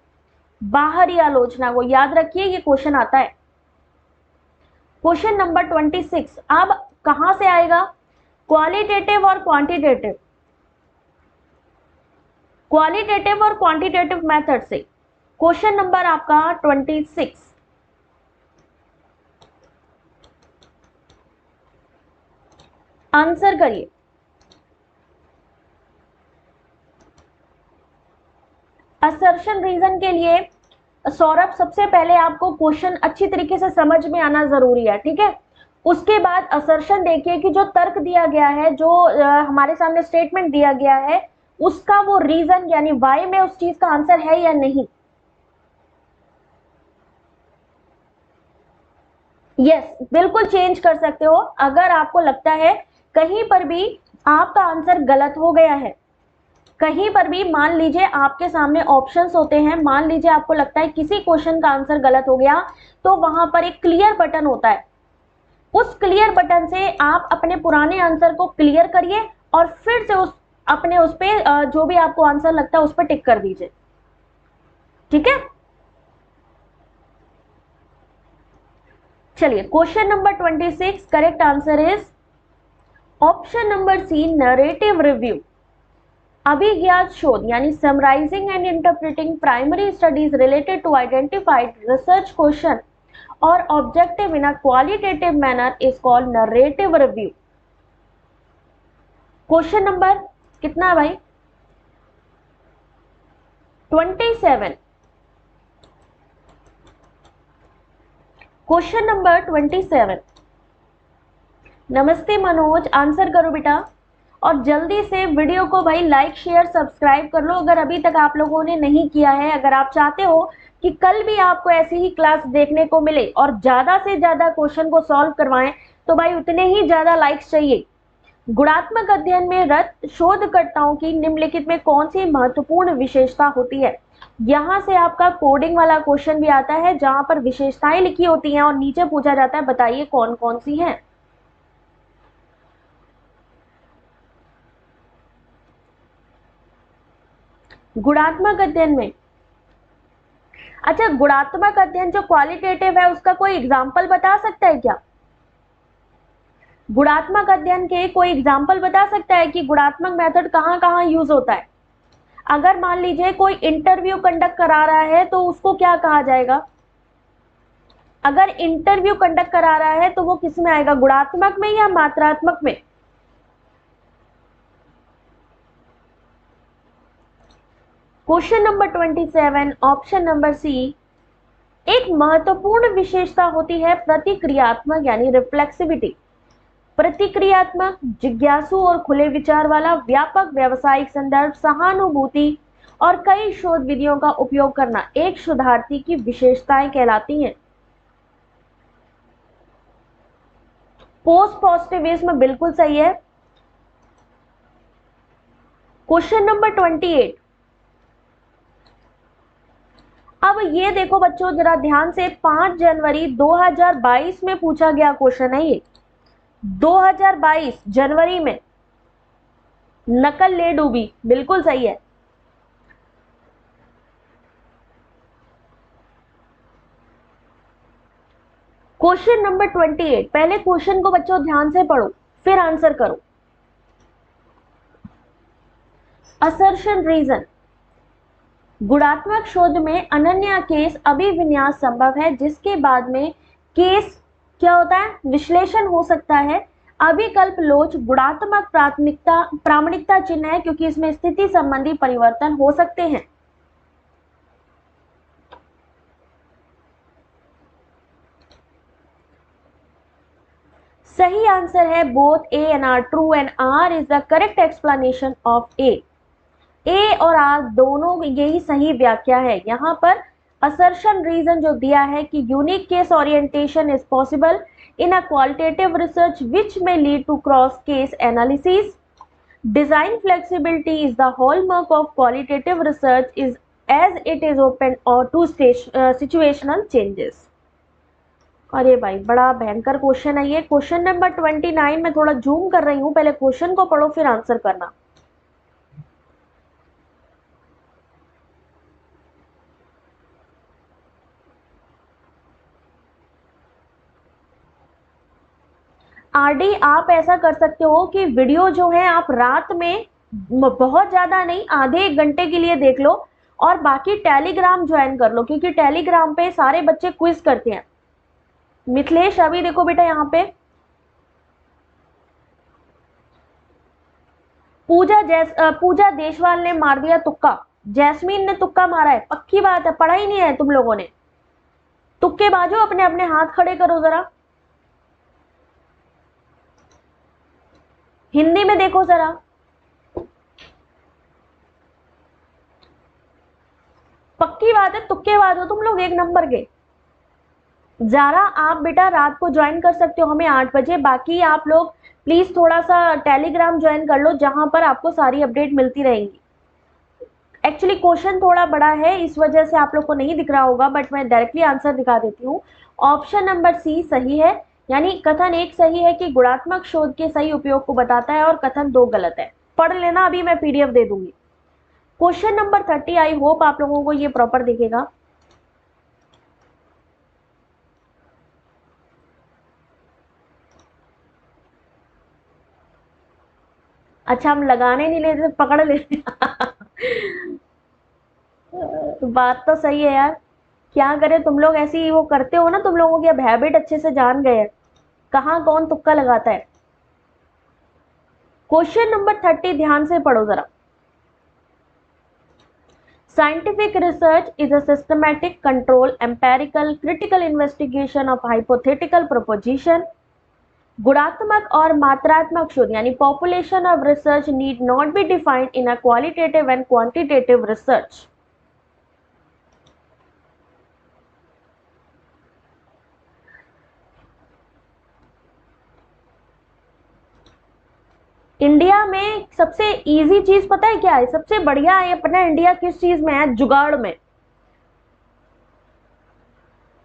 Speaker 1: बाहरी आलोचना को याद रखिए, ये क्वेश्चन आता है। क्वेश्चन नंबर 26 अब कहां से आएगा, क्वालिटेटिव और क्वांटिटेटिव, क्वालिटेटिव और क्वांटिटेटिव मेथड से। क्वेश्चन नंबर आपका 26, आंसर करिए। असर्शन रीजन के लिए सौरभ सबसे पहले आपको क्वेश्चन अच्छी तरीके से समझ में आना जरूरी है, ठीक है। उसके बाद असर्शन देखिए कि जो तर्क दिया गया है, जो हमारे सामने स्टेटमेंट दिया गया है, उसका वो रीजन यानी वाई में उस चीज का आंसर है या नहीं। यस, बिल्कुल चेंज कर सकते हो अगर आपको लगता है कहीं पर भी आपका आंसर गलत हो गया है। कहीं पर भी मान लीजिए आपके सामने ऑप्शंस होते हैं, मान लीजिए आपको लगता है किसी क्वेश्चन का आंसर गलत हो गया, तो वहां पर एक क्लियर बटन होता है, उस क्लियर बटन से आप अपने पुराने आंसर को क्लियर करिए और फिर से उस पे जो भी आपको आंसर लगता है उस पर टिक कर दीजिए, ठीक है। चलिए question number 26, correct answer is option number C, narrative review. अभिज्ञात शोध यानी summarising and interpreting primary studies related to identified research question और objective in a qualitative manner is called narrative review. Question number कितना भाई, 27। क्वेश्चन नंबर 27, नमस्ते मनोज, आंसर करो बेटा, और जल्दी से वीडियो को भाई लाइक शेयर सब्सक्राइब कर लो अगर अभी तक आप लोगों ने नहीं किया है। अगर आप चाहते हो कि कल भी आपको ऐसी ही क्लास देखने को मिले और ज्यादा से ज्यादा क्वेश्चन को सॉल्व करवाएं, तो भाई उतने ही ज्यादा लाइक्स चाहिए। गुणात्मक अध्ययन में रत शोधकर्ताओं की निम्नलिखित में कौन सी महत्वपूर्ण विशेषता होती है? यहां से आपका कोडिंग वाला क्वेश्चन भी आता है जहां पर विशेषताएं लिखी होती हैं और नीचे पूछा जाता है बताइए कौन कौन सी हैं। गुणात्मक अध्ययन में, अच्छा गुणात्मक अध्ययन जो क्वालिटेटिव है उसका कोई एग्जाम्पल बता सकता है क्या? गुणात्मक अध्ययन के कोई एग्जाम्पल बता सकता है कि गुणात्मक मेथड कहाँ कहाँ यूज होता है? अगर मान लीजिए कोई इंटरव्यू कंडक्ट करा रहा है तो उसको क्या कहा जाएगा? अगर इंटरव्यू कंडक्ट करा रहा है तो वो किस में आएगा, गुणात्मक में या मात्रात्मक में? Question number 27 option number C, एक महत्वपूर्ण विशेषता होती है प्रतिक्रियात्मक यानी रिफ्लेक्सिविटी। प्रतिक्रियात्मक, जिज्ञासु और खुले विचार वाला, व्यापक व्यावसायिक संदर्भ, सहानुभूति और कई शोध विधियों का उपयोग करना एक शोधार्थी की विशेषताएं कहलाती हैं। पोस्ट पॉजिटिविज्म बिल्कुल सही है। क्वेश्चन नंबर 28, अब ये देखो बच्चों जरा ध्यान से, 5 जनवरी 2022 में पूछा गया क्वेश्चन है ये। 2022 जनवरी में नकल ले डूबी, बिल्कुल सही है। क्वेश्चन नंबर 28, पहले क्वेश्चन को बच्चों ध्यान से पढ़ो फिर आंसर करो। असर्शन रीजन, गुणात्मक शोध में अनन्य केस अभिविन्यास संभव है जिसके बाद में केस क्या होता है, विश्लेषण हो सकता है। अभिकल्प लोच गुणात्मक प्रामाणिकता चिन्ह है क्योंकि इसमें स्थिति संबंधी परिवर्तन हो सकते हैं। सही आंसर है both A and R, true and R is the correct explanation of A. A और आर दोनों यही सही व्याख्या है। यहाँ पर असर्शन रीजन जो दिया है कि unique case orientation is possible in a qualitative research which may lead to cross case analysis. Design flexibility is the hallmark of qualitative research is as it is open or to situational changes. अरे भाई बड़ा भयंकर क्वेश्चन है ये। क्वेश्चन नंबर 29 में थोड़ा जूम कर रही हूं, पहले क्वेश्चन को पढ़ो फिर आंसर करना। आरडी आप ऐसा कर सकते हो कि वीडियो जो है आप रात में बहुत ज्यादा नहीं, आधे एक घंटे के लिए देख लो और बाकी टेलीग्राम ज्वाइन कर लो क्योंकि टेलीग्राम पे सारे बच्चे क्विज करते हैं। मिथिलेश अभी देखो बेटा यहाँ पे पूजा देशवाल ने मार दिया तुक्का, जैस्मीन ने तुक्का मारा है, पक्की बात है, पढ़ा ही नहीं है तुम लोगों ने। तुक्के बाजो, अपने अपने हाथ खड़े करो जरा, हिंदी में देखो जरा। पक्की बात है तुक्के बाज हो तुम लोग एक नंबर के। जरा आप बेटा रात को ज्वाइन कर सकते हो हमें 8 बजे, बाकी आप लोग प्लीज थोड़ा सा टेलीग्राम ज्वाइन कर लो जहां पर आपको सारी अपडेट मिलती रहेंगी। एक्चुअली क्वेश्चन थोड़ा बड़ा है इस वजह से आप लोग को नहीं दिख रहा होगा, बट मैं डायरेक्टली आंसर दिखा देती हूँ। ऑप्शन नंबर सी सही है, यानी कथन 1 सही है कि गुणात्मक शोध के सही उपयोग को बताता है और कथन 2 गलत है। पढ़ लेना, अभी मैं पीडीएफ दे दूंगी। क्वेश्चन नंबर 30, आई होप आप लोगों को ये प्रॉपर दिखेगा। अच्छा हम लगाने नहीं लेते, पकड़ लेते बात तो सही है यार, क्या करें, तुम लोग ऐसी वो करते हो ना, तुम लोगों की अब हैबिट अच्छे से जान गए हैं कहाँ कौन तुक्का लगाता है। क्वेश्चन नंबर 30 ध्यान से पढ़ो जरा। Scientific research is a systematic, control, empirical, critical investigation of hypothetical proposition. गुणात्मक और मात्रात्मक शोध यानी population of research need not be defined in a qualitative and quantitative research. India में सबसे इजी चीज पता है क्या है? सबसे बढ़िया है अपना इंडिया किस चीज में है? जुगाड़ में।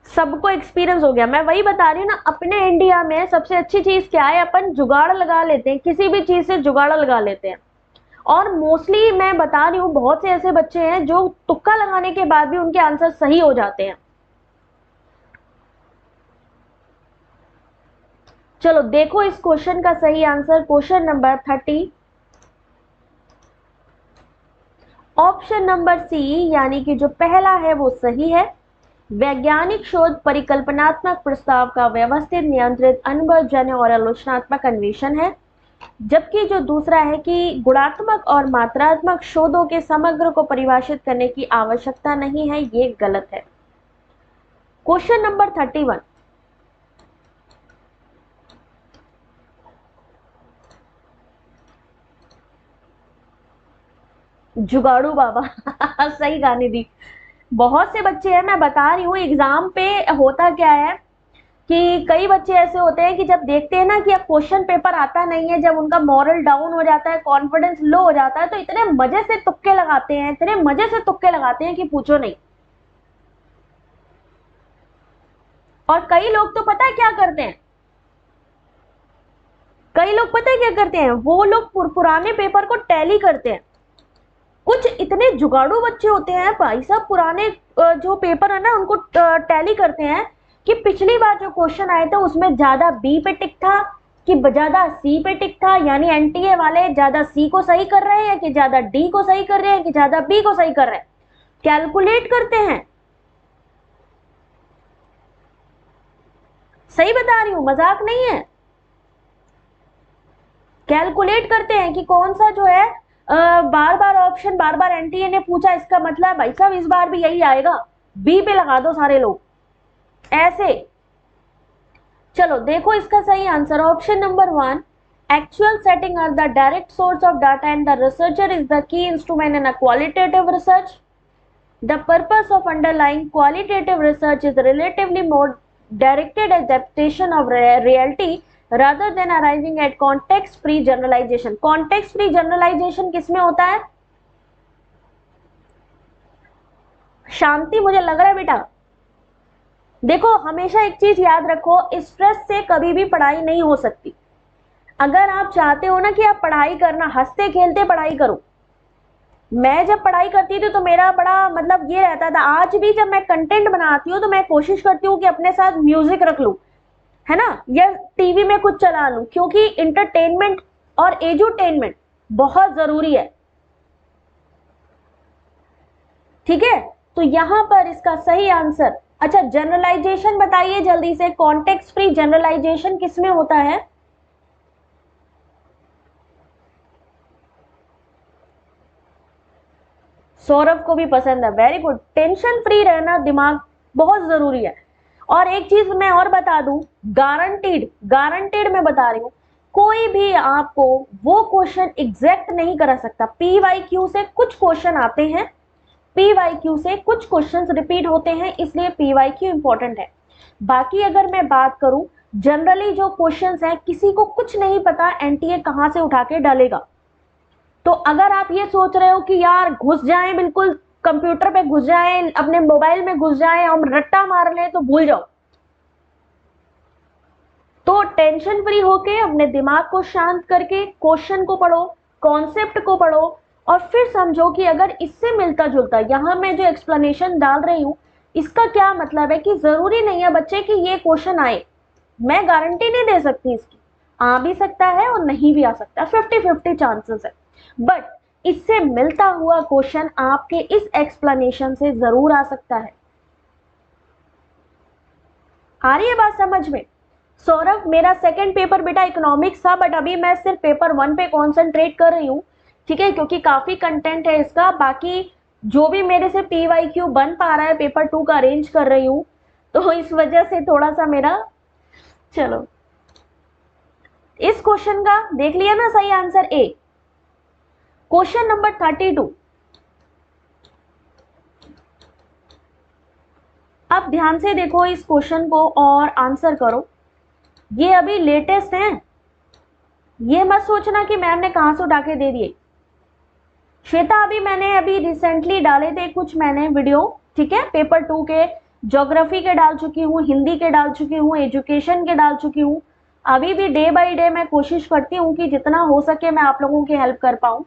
Speaker 1: सबको एक्सपीरियंस हो गया, मैं वही बता रही हूँ ना, अपने इंडिया में सबसे अच्छी चीज क्या है? अपन जुगाड़ लगा लेते हैं, किसी भी चीज से जुगाड़ लगा लेते हैं। और मोस्टली मैं बता रही हूँ बहुत से ऐसे बच्चे हैं जो तुक्का लगाने के बाद भी उनके आंसर सही हो जाते हैं। चलो देखो इस क्वेश्चन का सही answer, question number 30, option number C, यानी कि जो पहला है वो सही है। वैज्ञानिक शोध परिकल्पनात्मक प्रस्ताव का व्यवस्थित, नियंत्रित, अनुभवजन्य और आलोचनात्मक अन्वेषण है। जबकि जो दूसरा है कि गुणात्मक और मात्रात्मक शोधों के समग्र को परिभाषित करने की आवश्यकता नहीं है, ये गलत है। क्वेश्चन नंबर 31, जुगाड़ू बाबा सही गाने दी। बहुत से बच्चे हैं, मैं बता रही हूँ एग्जाम पे होता क्या है कि कई बच्चे ऐसे होते हैं कि जब देखते हैं ना कि अब क्वेश्चन पेपर आता नहीं है, जब उनका मॉरल डाउन हो जाता है, कॉन्फिडेंस लो हो जाता है, तो इतने मजे से तुक्के लगाते हैं, इतने मजे से तुक्के लगाते हैं कि पूछो नहीं। और कई लोग तो पता है क्या करते हैं, कई लोग पता है क्या करते हैं, वो लोग पुराने पेपर को टैली करते हैं। कुछ इतने जुगाड़ू बच्चे होते हैं भाई साहब, पुराने जो पेपर है ना उनको टैली करते हैं कि पिछली बार जो क्वेश्चन आए थे उसमें ज्यादा बी पे टिक था कि ज्यादा सी पे टिक था, यानी एनटीए वाले ज्यादा सी को सही कर रहे हैं कि ज्यादा डी को सही कर रहे हैं कि ज्यादा बी को सही कर रहे हैं, कैलकुलेट करते हैं। सही बता रही हूं, मजाक नहीं है। कैलकुलेट करते हैं कि कौन सा जो है बार बार ऑप्शन, बार बार एनटीए ने पूछा, इसका मतलब भाई साहब इस बार भी यही आएगा, बी पे लगा दो सारे लोग ऐसे। चलो देखो इसका सही answer, option number 1, actual setting are the direct source of data and the researcher is the key instrument in a qualitative research. The purpose of underlying qualitative research is relatively more directed adaptation of reality rather than arriving at context free generalization. Context free generalization किसमें होता है? शांति, मुझे लग रहा है बेटा, देखो हमेशा एक चीज याद रखो, स्ट्रेस से कभी भी पढ़ाई नहीं हो सकती। अगर आप चाहते हो ना कि आप पढ़ाई करना, हंसते खेलते पढ़ाई करो। मैं जब पढ़ाई करती थी तो मेरा बड़ा मतलब ये रहता था, आज भी जब मैं कंटेंट बनाती हूँ तो मैं कोशिश करती हूँ कि अपने साथ म्यूजिक रख लूं, है ना, या टीवी में कुछ चला लूं, क्योंकि इंटरटेनमेंट और एजुटेनमेंट बहुत जरूरी है। ठीक है, तो यहां पर इसका सही आंसर, अच्छा जनरलाइजेशन बताइए जल्दी से, कॉन्टेक्स्ट फ्री जनरलाइजेशन किसमें होता है? सौरभ को भी पसंद है, वेरी गुड। टेंशन फ्री रहना, दिमाग बहुत जरूरी है। और एक चीज मैं और बता दूं, गारंटीड, गारंटीड मैं बता रही हूं, कोई भी आपको वो क्वेश्चन एग्जैक्ट नहीं करा सकता। पीवाईक्यू से कुछ क्वेश्चन आते हैं, पीवाईक्यू से कुछ क्वेश्चंस रिपीट होते हैं, इसलिए पीवाईक्यू इंपॉर्टेंट है। बाकी अगर मैं बात करूं, जनरली जो क्वेश्चंस हैं किसी को कुछ नहीं पता एनटीए कहां से उठा के डालेगा। तो अगर आप ये सोच रहे हो कि यार घुस जाएं, बिल्कुल कंप्यूटर पे घुस जाएं, अपने मोबाइल में घुस जाएं, हम रट्टा मार लें, तो भूल जाओ। तो टेंशन फ्री होके अपने दिमाग को शांत करके क्वेश्चन को पढ़ो, कॉन्सेप्ट को पढ़ो, और फिर समझो कि अगर इससे मिलता जुलता, यहां मैं जो एक्सप्लेनेशन डाल रही हूं इसका क्या मतलब है, कि जरूरी नहीं है बच्चे कि ये क्वेश्चन आए, मैं गारंटी नहीं दे सकती इसकी, आ भी सकता है और नहीं भी आ सकता, 50-50 चांसेस है, बट इससे मिलता हुआ क्वेश्चन आपके इस एक्सप्लेनेशन से जरूर आ सकता है। आ रही है बात समझ में? सौरभ, मेरा सेकंड पेपर बेटा इकोनॉमिक्स था, बट अभी मैं सिर्फ पेपर 1 पे कॉन्सेंट्रेट कर रही हूँ, ठीक है, क्योंकि काफी कंटेंट है इसका। बाकी जो भी मेरे से पीवाईक्यू बन पा रहा है, पेपर 2 का अरेंज कर रही हूँ, तो इस वजह से थोड़ा सा मेरा, चलो इस क्वेश्चन का देख लिया ना सही आंसर ए। क्वेश्चन नंबर 32, अब ध्यान से देखो इस क्वेश्चन को और आंसर करो, ये अभी लेटेस्ट है, ये मत सोचना कि मैम ने कहां से उठा के दे दिए। श्वेता मैंने अभी रिसेंटली डाले थे कुछ मैंने वीडियो, ठीक है, पेपर 2 के, ज्योग्राफी के डाल चुकी हूँ, हिंदी के डाल चुकी हूँ, एजुकेशन के डाल चुकी हूँ। अभी भी डे बाय डे मैं कोशिश करती हूँ कि जितना हो सके मैं आप लोगों की हेल्प कर पाऊं।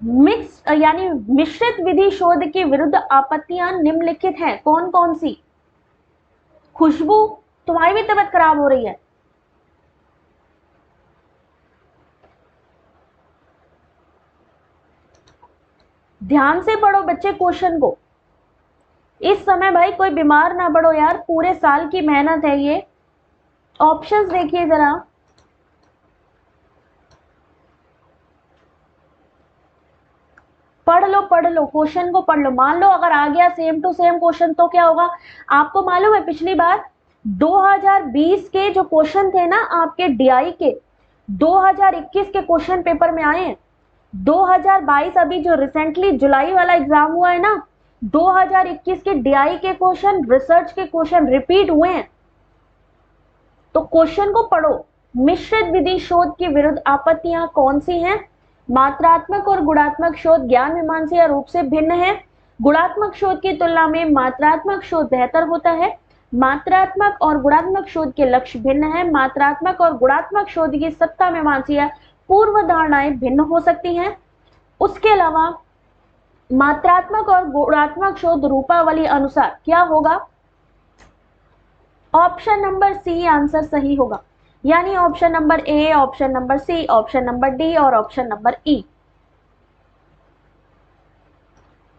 Speaker 1: मिक्स यानी मिश्रित विधि शोध के विरुद्ध आपत्तियां निम्नलिखित हैं, कौन कौन सी? खुशबू, तुम्हारी भी तबीयत खराब हो रही है? ध्यान से पढ़ो बच्चे क्वेश्चन को, इस समय भाई कोई बीमार ना पड़ो यार, पूरे साल की मेहनत है ये। ऑप्शंस देखिए जरा, पढ़ लो क्वेश्चन को पढ़ लो। मान लो अगर आ गया सेम टू सेम क्वेश्चन तो क्या होगा? आपको मालूम है पिछली बार 2020 के जो क्वेश्चन थे ना आपके डीआई के, 2021 के क्वेश्चन पेपर में आए हैं। 2022 अभी जो रिसेंटली जुलाई वाला एग्जाम हुआ है ना, 2021 के डीआई के क्वेश्चन, रिसर्च के क्वेश्चन रिपीट हुए हैं। तो क्वेश्चन को पढ़ो। मिश्रित विधि शोध के विरुद्ध आपत्तियां कौन सी हैं? मात्रात्मक और गुणात्मक शोध ज्ञान मीमांसा रूप से भिन्न है। गुणात्मक शोध की तुलना में मात्रात्मक शोध बेहतर होता है। मात्रात्मक और गुणात्मक शोध के लक्ष्य भिन्न है। मात्रात्मक और गुणात्मक शोध की सत्ता मीमांसा पूर्व धारणाएं भिन्न हो सकती हैं। उसके अलावा मात्रात्मक और गुणात्मक शोध रूपावली अनुसार क्या होगा? ऑप्शन नंबर सी आंसर सही होगा, यानी option number A, option number C, option number D और ऑप्शन नंबर ई।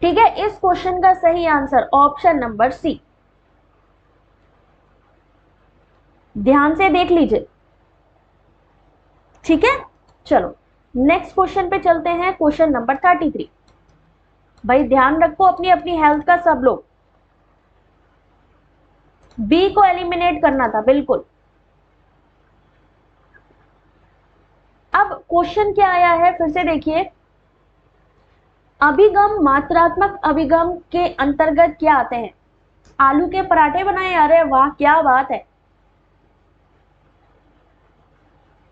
Speaker 1: ठीक है, इस क्वेश्चन का सही आंसर ऑप्शन नंबर सी। ध्यान से देख लीजिए, ठीक है। चलो नेक्स्ट क्वेश्चन पे चलते हैं, क्वेश्चन नंबर 33। भाई ध्यान रखो अपनी अपनी हेल्थ का सब लोग। बी को एलिमिनेट करना था बिल्कुल। अब क्वेश्चन क्या आया है फिर से देखिए, अभिगम मात्रात्मक अभिगम के अंतर्गत क्या आते हैं? आलू के पराठे बनाए, अरे वाह क्या बात है,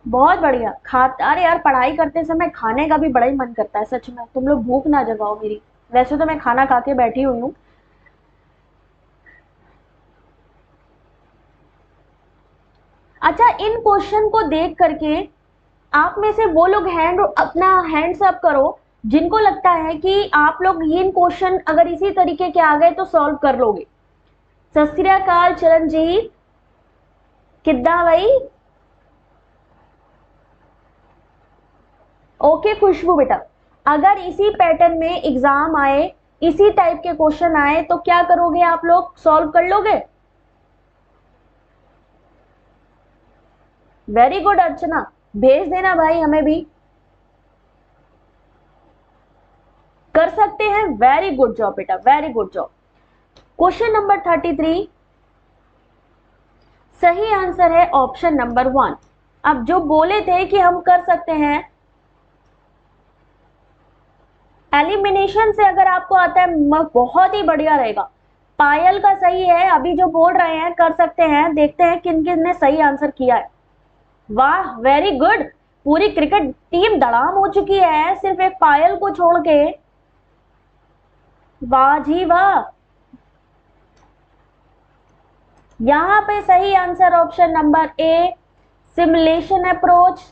Speaker 1: बहुत बढ़िया। अरे यार पढ़ाई करते समय खाने का भी बड़ा ही मन करता है सच में, तुम लोग भूख ना जगाओ मेरी। वैसे तो मैं खाना खा के बैठी हुई हूँ। अच्छा, इन क्वेश्चन को देख करके आप में से वो लोग अपना हैंड्स अप करो जिनको लगता है कि आप लोग इन क्वेश्चन अगर इसी तरीके के आ गए तो सॉल्व कर लोगे। सत श्री अकाल चिरंजीव, किद्दा भाई? ओके खुशबू बेटा, अगर इसी पैटर्न में एग्जाम आए, इसी टाइप के क्वेश्चन आए तो क्या करोगे आप लोग, सॉल्व कर लोगे? वेरी गुड अर्चना, भेज देना भाई, हमें भी कर सकते हैं। वेरी गुड जॉब बेटा, very good job. Question number 33 सही आंसर है ऑप्शन नंबर 1। अब जो बोले थे कि हम कर सकते हैं, एलिमिनेशन से अगर आपको आता है बहुत ही बढ़िया रहेगा। पायल का सही है, अभी जो बोल रहे हैं कर सकते हैं, देखते हैं किन किन ने सही आंसर किया है। वाह वेरी गुड, पूरी क्रिकेट टीम दड़ाम हो चुकी है सिर्फ एक पायल को छोड़ के। वाह जी वाह, यहां पे सही answer option number A, simulation approach,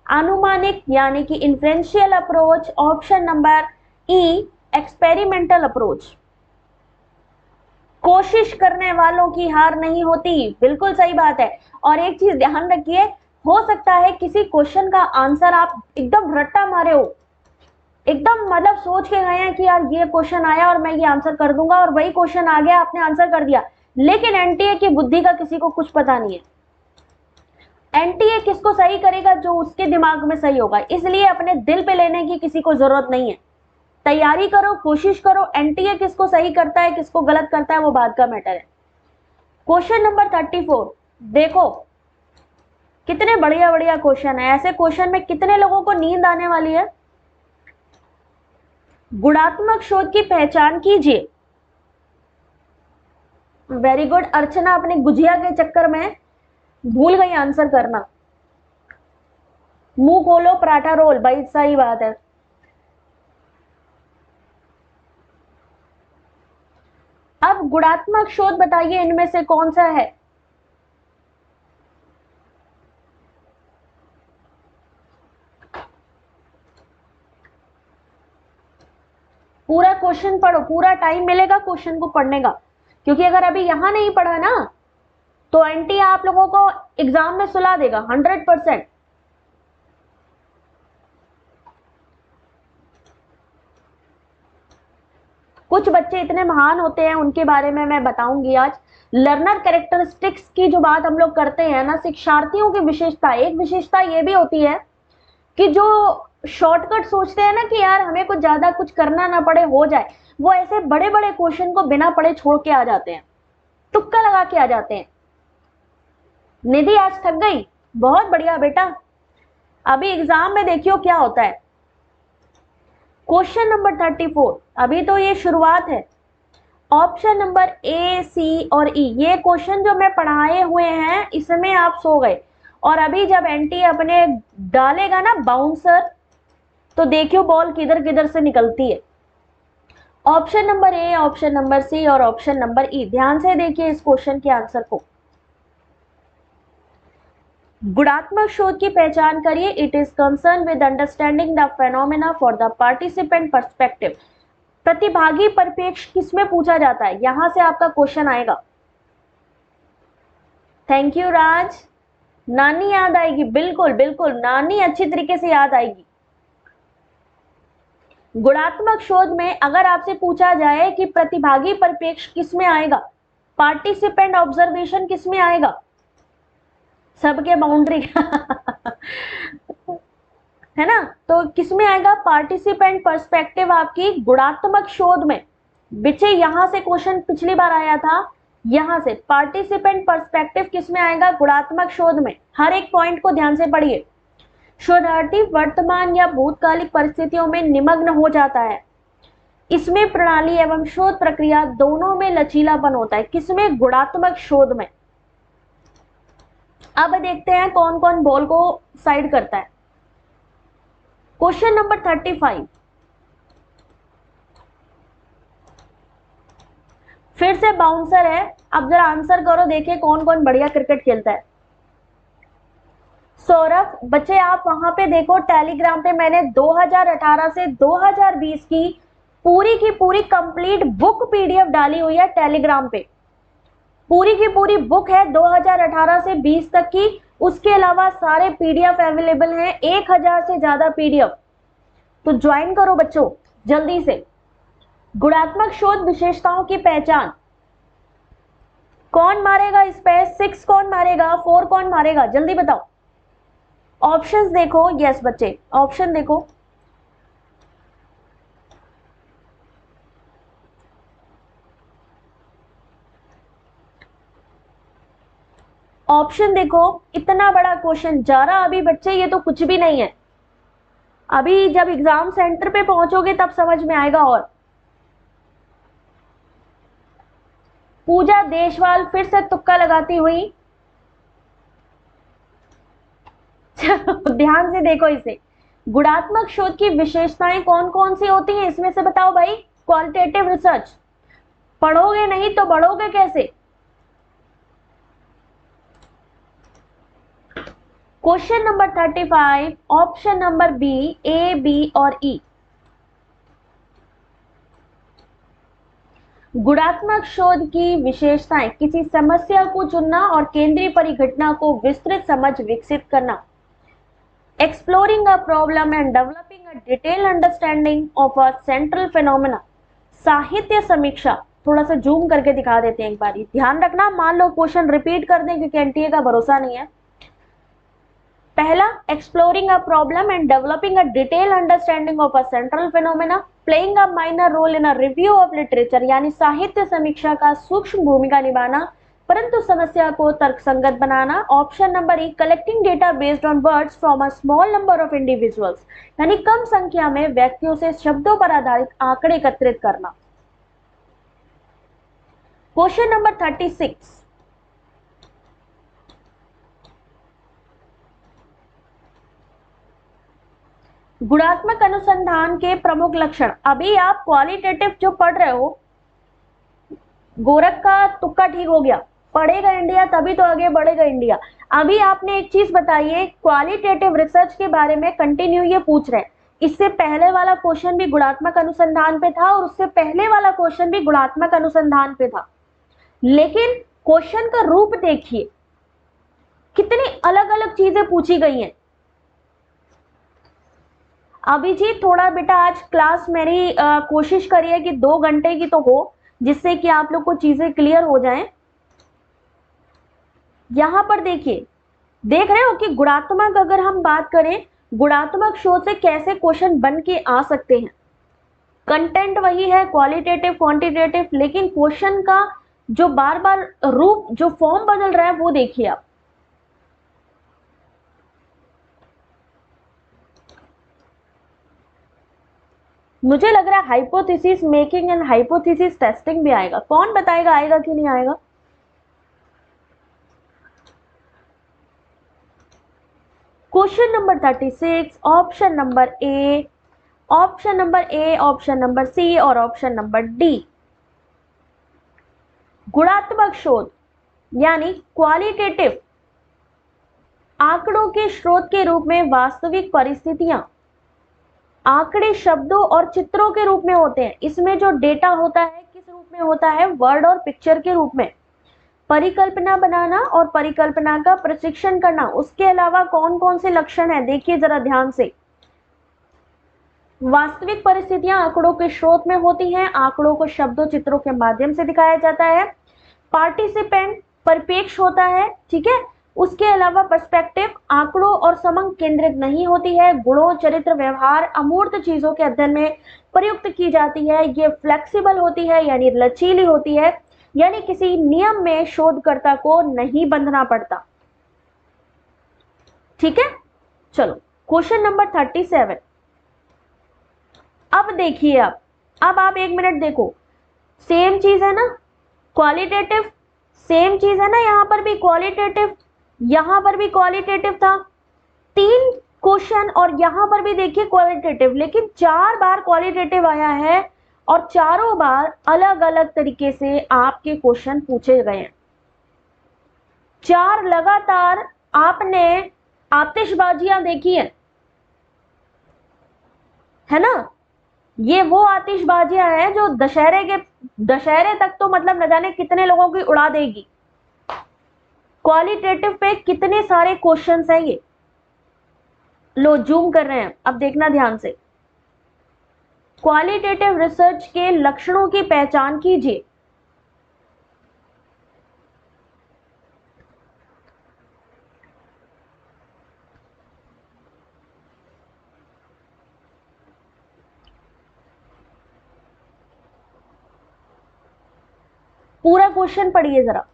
Speaker 1: अनुमानिक यानी कि inferential approach, option number E, experimental approach. कोशिश करने वालों की हार नहीं होती, बिल्कुल सही बात है। और एक चीज ध्यान रखिए, हो सकता है किसी क्वेश्चन का आंसर आप एकदम रट्टा मारे हो, एकदम मतलब सोच के गए हैं कि यार ये क्वेश्चन आया और मैं ये आंसर कर दूंगा, और वही क्वेश्चन आ गया आपने आंसर कर दिया, लेकिन एनटीए की बुद्धि का किसी को कुछ पता नहीं है। एनटीए किसको सही करेगा? जो उसके दिमाग में सही होगा, इसलिए अपने दिल पे लेने की किसी को जरूरत नहीं है। तैयारी करो, कोशिश करो, एनटीए किसको सही करता है किसको गलत करता है वो बात का मैटर है। क्वेश्चन नंबर 34 देखो, कितने बढ़िया बढ़िया क्वेश्चन है। ऐसे क्वेश्चन में कितने लोगों को नींद आने वाली है? गुणात्मक शोध की पहचान कीजिए। वेरी गुड अर्चना, अपने गुजिया के चक्कर में भूल गई आंसर करना। मुंह खोलो पराठा रोल, भाई सही बात है। अब गुणात्मक शोध बताइए इनमें से कौन सा है। पूरा क्वेश्चन पढ़ो, पूरा टाइम मिलेगा क्वेश्चन को पढ़ने का, क्योंकि अगर अभी यहां नहीं पढ़ा ना तो एंटी आप लोगों को एग्जाम में सुला देगा 100%। कुछ बच्चे इतने महान होते हैं, उनके बारे में मैं बताऊंगी आज। लर्नर कैरेक्टरिस्टिक्स की जो बात हम लोग करते हैं ना, शिक्षार्थियों की विशेषता, एक विशेषता ये भी होती है कि जो शॉर्टकट सोचते हैं ना कि यार हमें कुछ ज्यादा कुछ करना ना पड़े, हो जाए, वो ऐसे बड़े बड़े क्वेश्चन को बिना पढ़े छोड़ के आ जाते हैं, तुक्का लगा के आ जाते हैं। निधि आज थक गई, बहुत बढ़िया बेटा। अभी एग्जाम में देखियो क्या होता है। क्वेश्चन नंबर 34, अभी तो ये शुरुआत है। ऑप्शन नंबर ए, सी और ई, ये क्वेश्चन जो मैं पढ़ाए हुए हैं इसमें आप सो गए, और अभी जब एंटी अपने डालेगा ना बाउंसर, तो देखियो बॉल किधर किधर से निकलती है। Option number A, option number C और ऑप्शन नंबर ई, ध्यान से देखिए इस क्वेश्चन के आंसर को। गुणात्मक शोध की पहचान करिए। It is concern with understanding the phenomena for the participant perspective. प्रतिभागी परिप्रेक्ष्य किसमें पूछा जाता है, यहां से आपका क्वेश्चन आएगा। थैंक यू राज। नानी याद आएगी, बिल्कुल बिल्कुल, नानी अच्छी तरीके से याद आएगी। गुणात्मक शोध में अगर आपसे पूछा जाए कि प्रतिभागी परिप्रेक्ष्य किसमें आएगा, पार्टिसिपेंट ऑब्जर्वेशन किसमें आएगा, सबके बाउंड्री है ना, तो किसमें आएगा, पार्टिसिपेंट पर्सपेक्टिव आपकी गुणात्मक शोध में। बिचे यहां से क्वेश्चन पिछली बार आया था, यहां से पार्टिसिपेंट पर्सपेक्टिव किसमें आएगा, गुणात्मक शोध में। हर एक पॉइंट को ध्यान से पढ़िए। शोधार्थी वर्तमान या भूतकालिक परिस्थितियों में निमग्न हो जाता है, इसमें प्रणाली एवं शोध प्रक्रिया दोनों में लचीलापन होता है। किसमें, गुणात्मक शोध में। अब देखते हैं कौन कौन बॉल को साइड करता है। क्वेश्चन नंबर 35, फिर से बाउंसर है। अब जरा आंसर करो, देखिए कौन कौन बढ़िया क्रिकेट खेलता है। सौरभ, बच्चे आप वहां पे देखो, टेलीग्राम पे मैंने 2018 से 2020 की पूरी कंप्लीट बुक पीडीएफ डाली हुई है टेलीग्राम पे। पूरी की पूरी बुक है 2018 से 20 तक की। उसके अलावा सारे पीडीएफ अवेलेबल हैं, 1000 से ज्यादा पीडीएफ। तो ज्वाइन करो बच्चों जल्दी से। गुणात्मक शोध विशेषताओं की पहचान, कौन मारेगा इस पे, 6 कौन मारेगा, 4 कौन मारेगा, जल्दी बताओ। ऑप्शंस देखो, यस बच्चे ऑप्शन देखो। ऑप्शन देखो, इतना बड़ा क्वेश्चन जा रहा अभी बच्चे, ये तो कुछ भी नहीं है। अभी जब एग्जाम सेंटर पे पहुंचोगे तब समझ में आएगा। और पूजा देशवाल फिर से तुक्का लगाती हुई। ध्यान से देखो इसे। गुणात्मक शोध की विशेषताएं कौन कौन सी होती हैं इसमें से बताओ भाई। क्वालिटेटिव रिसर्च, पढ़ोगे नहीं तो बढ़ोगे कैसे। Question number 35, option number B, A, B और ई। गुणात्मक शोध की विशेषताएं, किसी समस्या को चुनना और केंद्रीय परिघटना को विस्तृत समझ विकसित करना। Exploring a problem and developing a detail understanding of a central phenomena. साहित्य समीक्षा, थोड़ा सा जूम करके दिखा देते हैं एक बार, ध्यान रखना, मान लो क्वेश्चन रिपीट कर दें क्योंकि एनटीए का भरोसा नहीं है। पहला, exploring a problem and developing a detail understanding of a central phenomena, playing a minor role in a review of literature, यानी साहित्य समीक्षा का सूक्ष्म भूमिका निभाना परंतु समस्या को तर्कसंगत बनाना। Option number E, collecting data based on words from a small number of individuals, यानी कम संख्या में व्यक्तियों से शब्दों पर आधारित आंकड़े एकत्रित करना। क्वेश्चन नंबर 36, गुणात्मक अनुसंधान के प्रमुख लक्षण। अभी आप क्वालिटेटिव जो पढ़ रहे हो, गोरख का तुक्का ठीक हो गया, पढ़ेगा इंडिया तभी तो आगे बढ़ेगा इंडिया। अभी आपने एक चीज बताइए, क्वालिटेटिव रिसर्च के बारे में कंटिन्यू ये पूछ रहे हैं। इससे पहले वाला क्वेश्चन भी गुणात्मक अनुसंधान पे था और उससे पहले वाला क्वेश्चन भी गुणात्मक अनुसंधान पे था, लेकिन क्वेश्चन का रूप देखिए, कितनी अलग अलग चीजें पूछी गई हैं। अभिजीत थोड़ा बेटा आज क्लास मेरी कोशिश करिए कि 2 घंटे की तो हो, जिससे कि आप लोग को चीजें क्लियर हो जाएं। यहां पर देखिए, देख रहे हो कि गुणात्मक, अगर हम बात करें गुणात्मक शोध से कैसे क्वेश्चन बन के आ सकते हैं। कंटेंट वही है, क्वालिटेटिव क्वांटिटेटिव, लेकिन क्वेश्चन का जो बार बार रूप, जो फॉर्म बदल रहा है वो देखिए आप। मुझे लग रहा है hypothesis making and hypothesis testing भी आएगा। कौन बताएगा आएगा कि नहीं आएगा? Question number 36, option number A, option number A, option number C और ऑप्शन नंबर डी। गुणात्मक शोध यानी क्वालिटेटिव, आंकड़ों के स्रोत के रूप में वास्तविक परिस्थितियां, आंकड़े शब्दों और चित्रों के रूप में होते हैं। इसमें जो डेटा होता है किस रूप में होता है? वर्ड और पिक्चर के रूप में। परिकल्पना बनाना और परिकल्पना का प्रशिक्षण करना। उसके अलावा कौन कौन से लक्षण हैं देखिए जरा ध्यान से। वास्तविक परिस्थितियां आंकड़ों के स्रोत में होती हैं, आंकड़ों को शब्दों चित्रों के माध्यम से दिखाया जाता है। पार्टिसिपेंट परिपेक्ष होता है, ठीक है। उसके अलावा पर्सपेक्टिव, आंकड़ों और समंक केंद्रित नहीं होती है। गुणों, चरित्र, व्यवहार, अमूर्त चीजों के अध्ययन में प्रयुक्त की जाती है। ये फ्लेक्सिबल होती है यानी लचीली होती है, यानी किसी नियम में शोधकर्ता को नहीं बंधना पड़ता, ठीक है। चलो क्वेश्चन नंबर 37। अब देखिए, अब आप 1 मिनट देखो, सेम चीज है ना, क्वालिटेटिव सेम चीज है ना, यहां पर भी क्वालिटेटिव, यहां पर भी क्वालिटेटिव था 3 क्वेश्चन, और यहां पर भी देखिए क्वालिटेटिव, लेकिन 4 बार क्वालिटेटिव आया है और चारों बार अलग अलग तरीके से आपके क्वेश्चन पूछे गए हैं। 4 लगातार आपने आतिशबाजियां देखी है ना। ये वो आतिशबाजियां हैं जो दशहरे तक तो मतलब न जाने कितने लोगों की उड़ा देगी। क्वालिटेटिव पे कितने सारे क्वेश्चंस हैं ये, लो जूम कर रहे हैं, अब देखना ध्यान से। क्वालिटेटिव रिसर्च के लक्षणों की पहचान कीजिए। पूरा क्वेश्चन पढ़िए जरा।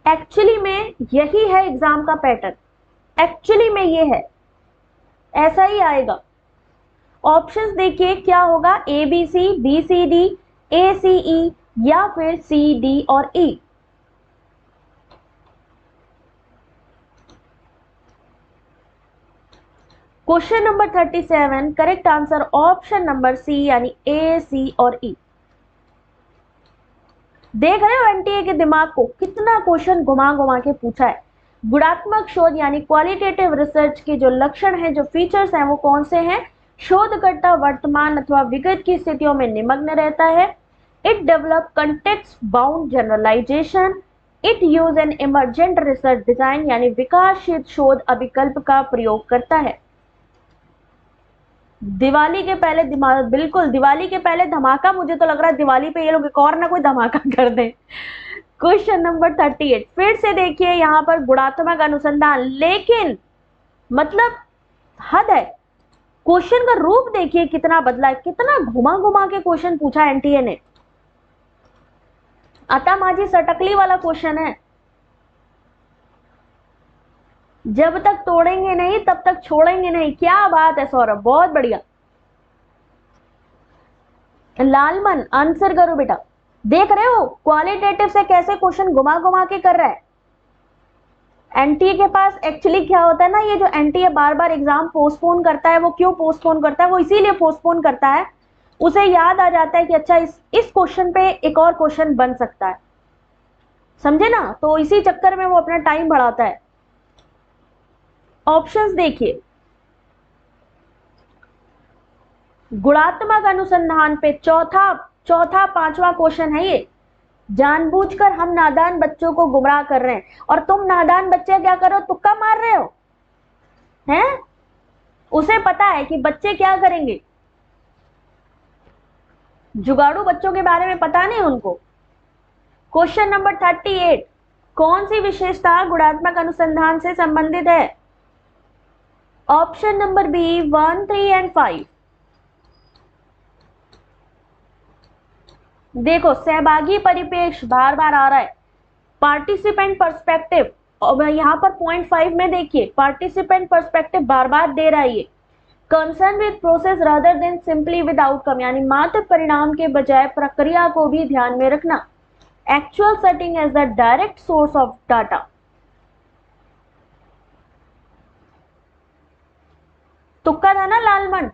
Speaker 1: एक्चुअली में यही है एग्जाम का पैटर्न, एक्चुअली में ये है, ऐसा ही आएगा। ऑप्शंस देखिए क्या होगा, A B C, B C D, A C E या फिर सी डी और E. Question number 37, correct answer option number C यानी ए, सी और ई। देख रहे हो एनटीए के दिमाग को, कितना क्वेश्चन घुमा घुमा के पूछा है। गुणात्मक शोध यानी क्वालिटेटिव रिसर्च के जो लक्षण हैं, जो फीचर्स हैं, वो कौन से हैं? शोधकर्ता वर्तमान अथवा विगत की स्थितियों में निमग्न रहता है। It develop context bound generalization. It use an emergent research design यानी विकासशील शोध अभिकल्प का प्रयोग करता है। दिवाली के पहले बिल्कुल दिवाली के पहले धमाका, मुझे तो लग रहा है दिवाली पे ये लोग एक और ना कोई धमाका कर दें। क्वेश्चन नंबर 38, फिर से देखिए यहां पर गुणात्मक अनुसंधान, लेकिन मतलब हद है, क्वेश्चन का रूप देखिए कितना बदला है, कितना घुमा घुमा के क्वेश्चन पूछा एनटीए ने। अता माझी सटकली वाला क्वेश्चन है, जब तक तोड़ेंगे नहीं तब तक छोड़ेंगे नहीं। क्या बात है सौरभ, बहुत बढ़िया। लालमन आंसर करो बेटा। देख रहे हो क्वालिटेटिव से कैसे क्वेश्चन घुमा घुमा के कर रहा है। एनटीए के पास एक्चुअली क्या होता है ना, ये जो एनटीए बार बार एग्जाम पोस्टपोन करता है, वो क्यों पोस्टपोन करता है, वो इसीलिए पोस्टपोन करता है, उसे याद आ जाता है कि अच्छा इस क्वेश्चन पे एक और क्वेश्चन बन सकता है, समझे ना, तो इसी चक्कर में वो अपना टाइम बढ़ाता है। ऑप्शंस देखिए, गुणात्मक अनुसंधान पे चौथा पांचवा क्वेश्चन है ये। जानबूझकर हम नादान बच्चों को गुमराह कर रहे हैं, और तुम नादान बच्चे क्या करो, तुक्का मार रहे हो हैं। उसे पता है कि बच्चे क्या करेंगे, जुगाड़ू बच्चों के बारे में पता नहीं उनको। क्वेश्चन नंबर 38, कौन सी विशेषता गुणात्मक अनुसंधान से संबंधित है? Option number B 1, 3 and 5। देखो सहभागी परिपेक्ष बार बार आ रहा है, पार्टिसिपेंट पर्सपेक्टिव, और यहाँ पर 0.5 में देखिए पार्टिसिपेंट पर्सपेक्टिव बार बार दे रहा है ये। Concern with process rather than simply with outcome, यानी मात्र परिणाम के बजाय प्रक्रिया को भी ध्यान में रखना। Actual setting as the direct source of data. तुक्का था ना लालमन,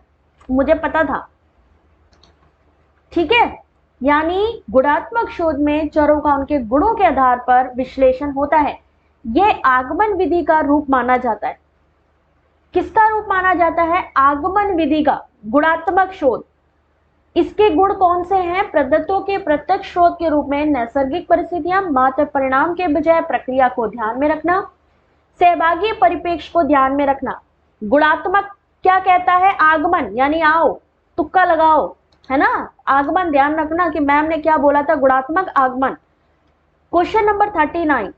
Speaker 1: मुझे पता था, ठीक है। यानी गुणात्मक शोध में चरों का उनके गुणों के आधार पर विश्लेषण होता है। यह आगमन विधि का रूप माना जाता है। किसका रूप माना जाता है? आगमन विधि का, गुणात्मक शोध। इसके गुण कौन से हैं? प्रदत्तों के प्रत्यक्ष शोध के रूप में नैसर्गिक परिस्थितियां, मात्र परिणाम के बजाय प्रक्रिया को ध्यान में रखना, सहभागी परिप्रेक्ष्य को ध्यान में रखना। गुणात्मक क्या कहता है? आगमन, यानी आओ, तुक्का लगाओ, है ना। आगमन ध्यान रखना कि मैम ने क्या बोला था, गुणात्मक आगमन। क्वेश्चन नंबर 39,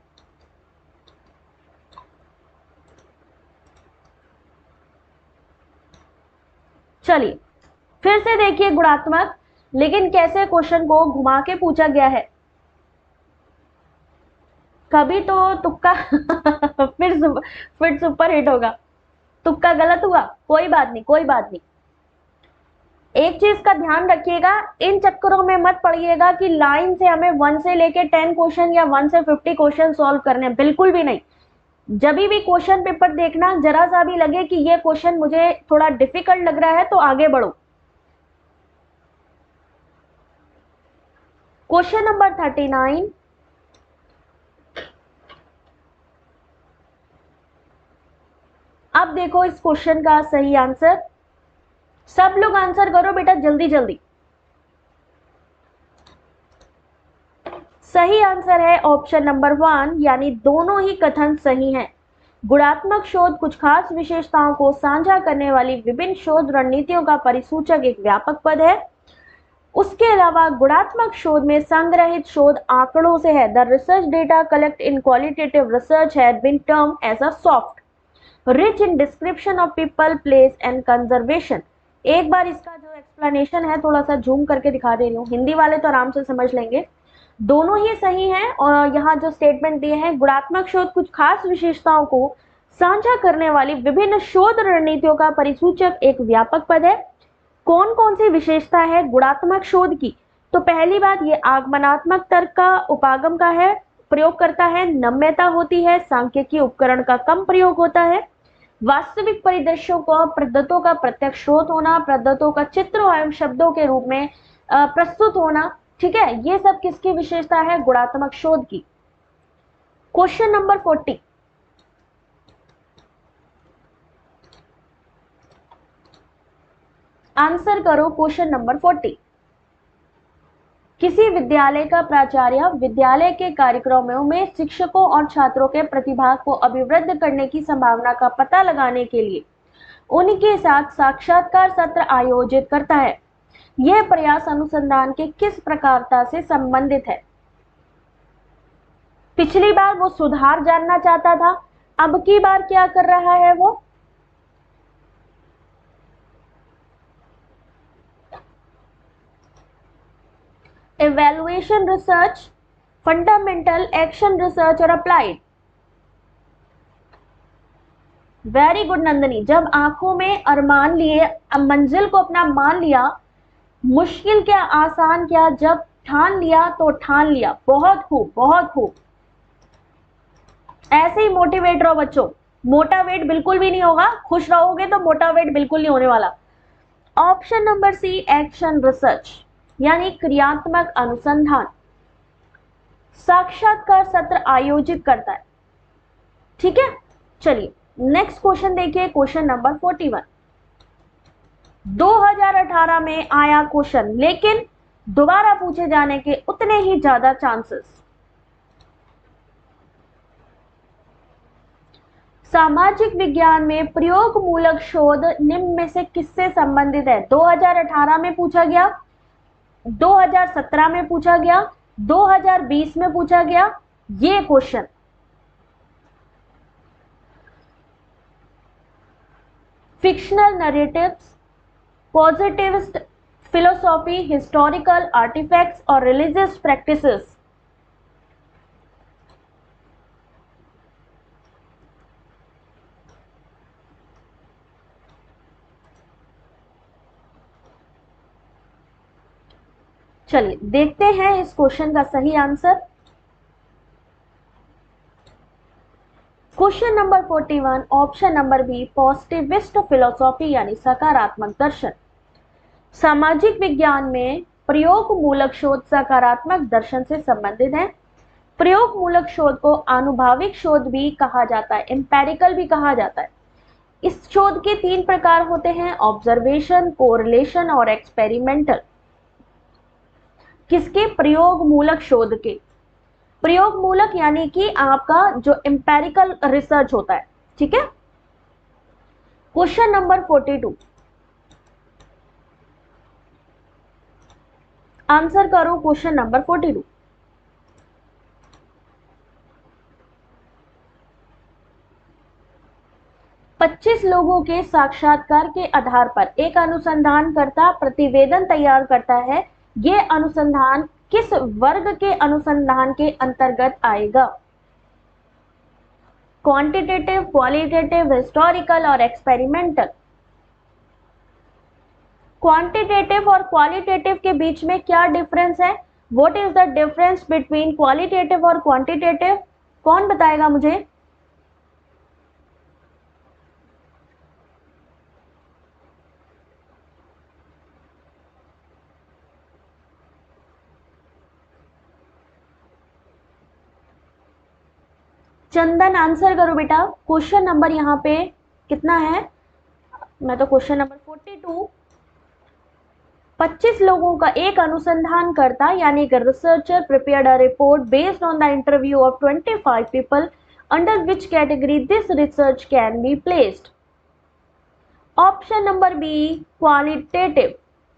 Speaker 1: चलिए फिर से देखिए गुणात्मक, लेकिन कैसे क्वेश्चन को घुमा के पूछा गया है। कभी तो तुक्का फिर सुपर हिट होगा, तुक्का गलत हुआ, कोई बात नहीं, कोई बात नहीं। एक चीज का ध्यान रखिएगा, इन चक्करों में मत पड़िएगा कि लाइन से हमें 1 से लेके 10 क्वेश्चन या 1 से 50 क्वेश्चन सॉल्व करने, बिल्कुल भी नहीं। जब भी क्वेश्चन पेपर देखना, जरा सा भी लगे कि ये क्वेश्चन मुझे थोड़ा डिफिकल्ट लग रहा है तो आगे बढ़ो। क्वेश्चन नंबर 39, अब देखो इस क्वेश्चन का सही आंसर, सब लोग आंसर करो बेटा जल्दी जल्दी। सही आंसर है ऑप्शन नंबर 1, यानी दोनों ही कथन सही हैं। गुणात्मक शोध कुछ खास विशेषताओं को साझा करने वाली विभिन्न शोध रणनीतियों का परिसूचक एक व्यापक पद है। उसके अलावा गुणात्मक शोध में संग्रहित शोध आंकड़ों से है। The research data collect in qualitative research had been term as a soft, rich in description of people, place and conservation. एक बार इसका जो एक्सप्लेनेशन है थोड़ा सा जूम करके दिखा दे रही हूँ, हिंदी वाले तो आराम से समझ लेंगे। दोनों ही सही हैं, और यहाँ जो स्टेटमेंट दिए हैं, गुणात्मक शोध कुछ खास विशेषताओं को साझा करने वाली विभिन्न शोध रणनीतियों का परिसूचक एक व्यापक पद है। कौन कौन सी विशेषता है गुणात्मक शोध की? तो पहली बात, ये आगमनात्मक तर्क का उपागम का है, प्रयोग करता है, नम्यता होती है, सांख्यिकीय उपकरण का कम प्रयोग होता है, वास्तविक परिदृश्यों को प्रदत्तों का प्रत्यक्ष स्रोत होना, प्रदत्तों का चित्र एवं शब्दों के रूप में प्रस्तुत होना। ठीक है, ये सब किसकी विशेषता है? गुणात्मक शोध की। क्वेश्चन नंबर 40, आंसर करो क्वेश्चन नंबर 40। किसी विद्यालय का प्राचार्य विद्यालय के कार्यक्रमों में शिक्षकों और छात्रों के प्रतिभाग को अभिवृद्ध करने की संभावना का पता लगाने के लिए उनके साथ साक्षात्कार सत्र आयोजित करता है। यह प्रयास अनुसंधान के किस प्रकारता से संबंधित है? पिछली बार वो सुधार जानना चाहता था, अब की बार क्या कर रहा है वो? Evaluation research, fundamental, action research और अप्लाइड। वेरी गुड नंदनी, जब आंखों में अरमान लिए, मंजिल को अपना मान लिया, मुश्किल क्या आसान क्या, जब ठान लिया तो ठान लिया, बहुत खूब बहुत खूब। ऐसे ही मोटिवेट रहो बच्चों, मोटा वेट बिल्कुल भी नहीं होगा, खुश रहोगे तो मोटा वेट बिल्कुल नहीं होने वाला। Option number C action research यानी क्रियात्मक अनुसंधान साक्षात्कार सत्र आयोजित करता है। ठीक है, चलिए नेक्स्ट क्वेश्चन देखिए, क्वेश्चन नंबर 41। 2018 में आया क्वेश्चन लेकिन दोबारा पूछे जाने के उतने ही ज्यादा चांसेस। सामाजिक विज्ञान में प्रयोग मूलक शोध निम्न में से किससे संबंधित है? 2018 में पूछा गया, 2017 में पूछा गया, 2020 में पूछा गया ये question. Fictional narratives, positivist philosophy, historical artifacts और रिलीजियस प्रैक्टिसेस। चलिए देखते हैं इस क्वेश्चन का सही answer. Question number 41 option number B positivist philosophy यानी सकारात्मक दर्शन। सामाजिक विज्ञान में प्रयोग मूलक शोध सकारात्मक दर्शन से संबंधित है। प्रयोग मूलक शोध को आनुभाविक शोध भी कहा जाता है, एम्पेरिकल भी कहा जाता है। इस शोध के 3 प्रकार होते हैं, ऑब्जर्वेशन, कोरिलेशन और एक्सपेरिमेंटल। किसके? प्रयोग मूलक शोध के। प्रयोग मूलक यानी कि आपका जो एम्पेरिकल रिसर्च होता है। ठीक है, क्वेश्चन नंबर 42 आंसर करो क्वेश्चन नंबर 42। पच्चीस लोगों के साक्षात्कार के आधार पर एक अनुसंधानकर्ता प्रतिवेदन तैयार करता है। यह अनुसंधान किस वर्ग के अनुसंधान के अंतर्गत आएगा? क्वांटिटेटिव, क्वालिटेटिव, हिस्टोरिकल और एक्सपेरिमेंटल। क्वांटिटेटिव और क्वालिटेटिव के बीच में क्या डिफरेंस है? What is the difference between qualitative और क्वांटिटेटिव? कौन बताएगा मुझे? चंदन आंसर करो बेटा। क्वेश्चन नंबर यहाँ पे कितना है? मैं तो क्वेश्चन नंबर 42। 25 लोगों का एक अनुसंधान करता यानी कि researcher prepared a report based on the interview of 25 people under which category this research can be placed? Option number B qualitative.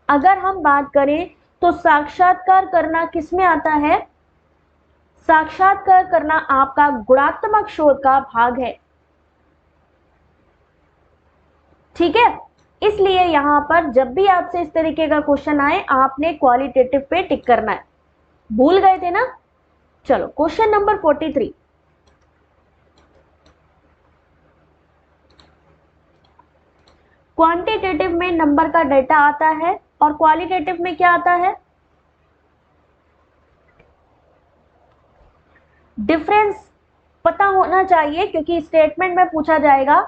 Speaker 1: अगर हम बात करें तो साक्षात्कार करना किस में आता है? साक्षात्कार करना आपका गुणात्मक शोध का भाग है। ठीक है, इसलिए यहां पर जब भी आपसे इस तरीके का क्वेश्चन आए आपने क्वालिटेटिव पे टिक करना है। भूल गए थे ना? चलो क्वेश्चन नंबर 43। क्वांटिटेटिव में नंबर का डेटा आता है और क्वालिटेटिव में क्या आता है? डिफरेंस पता होना चाहिए क्योंकि स्टेटमेंट में पूछा जाएगा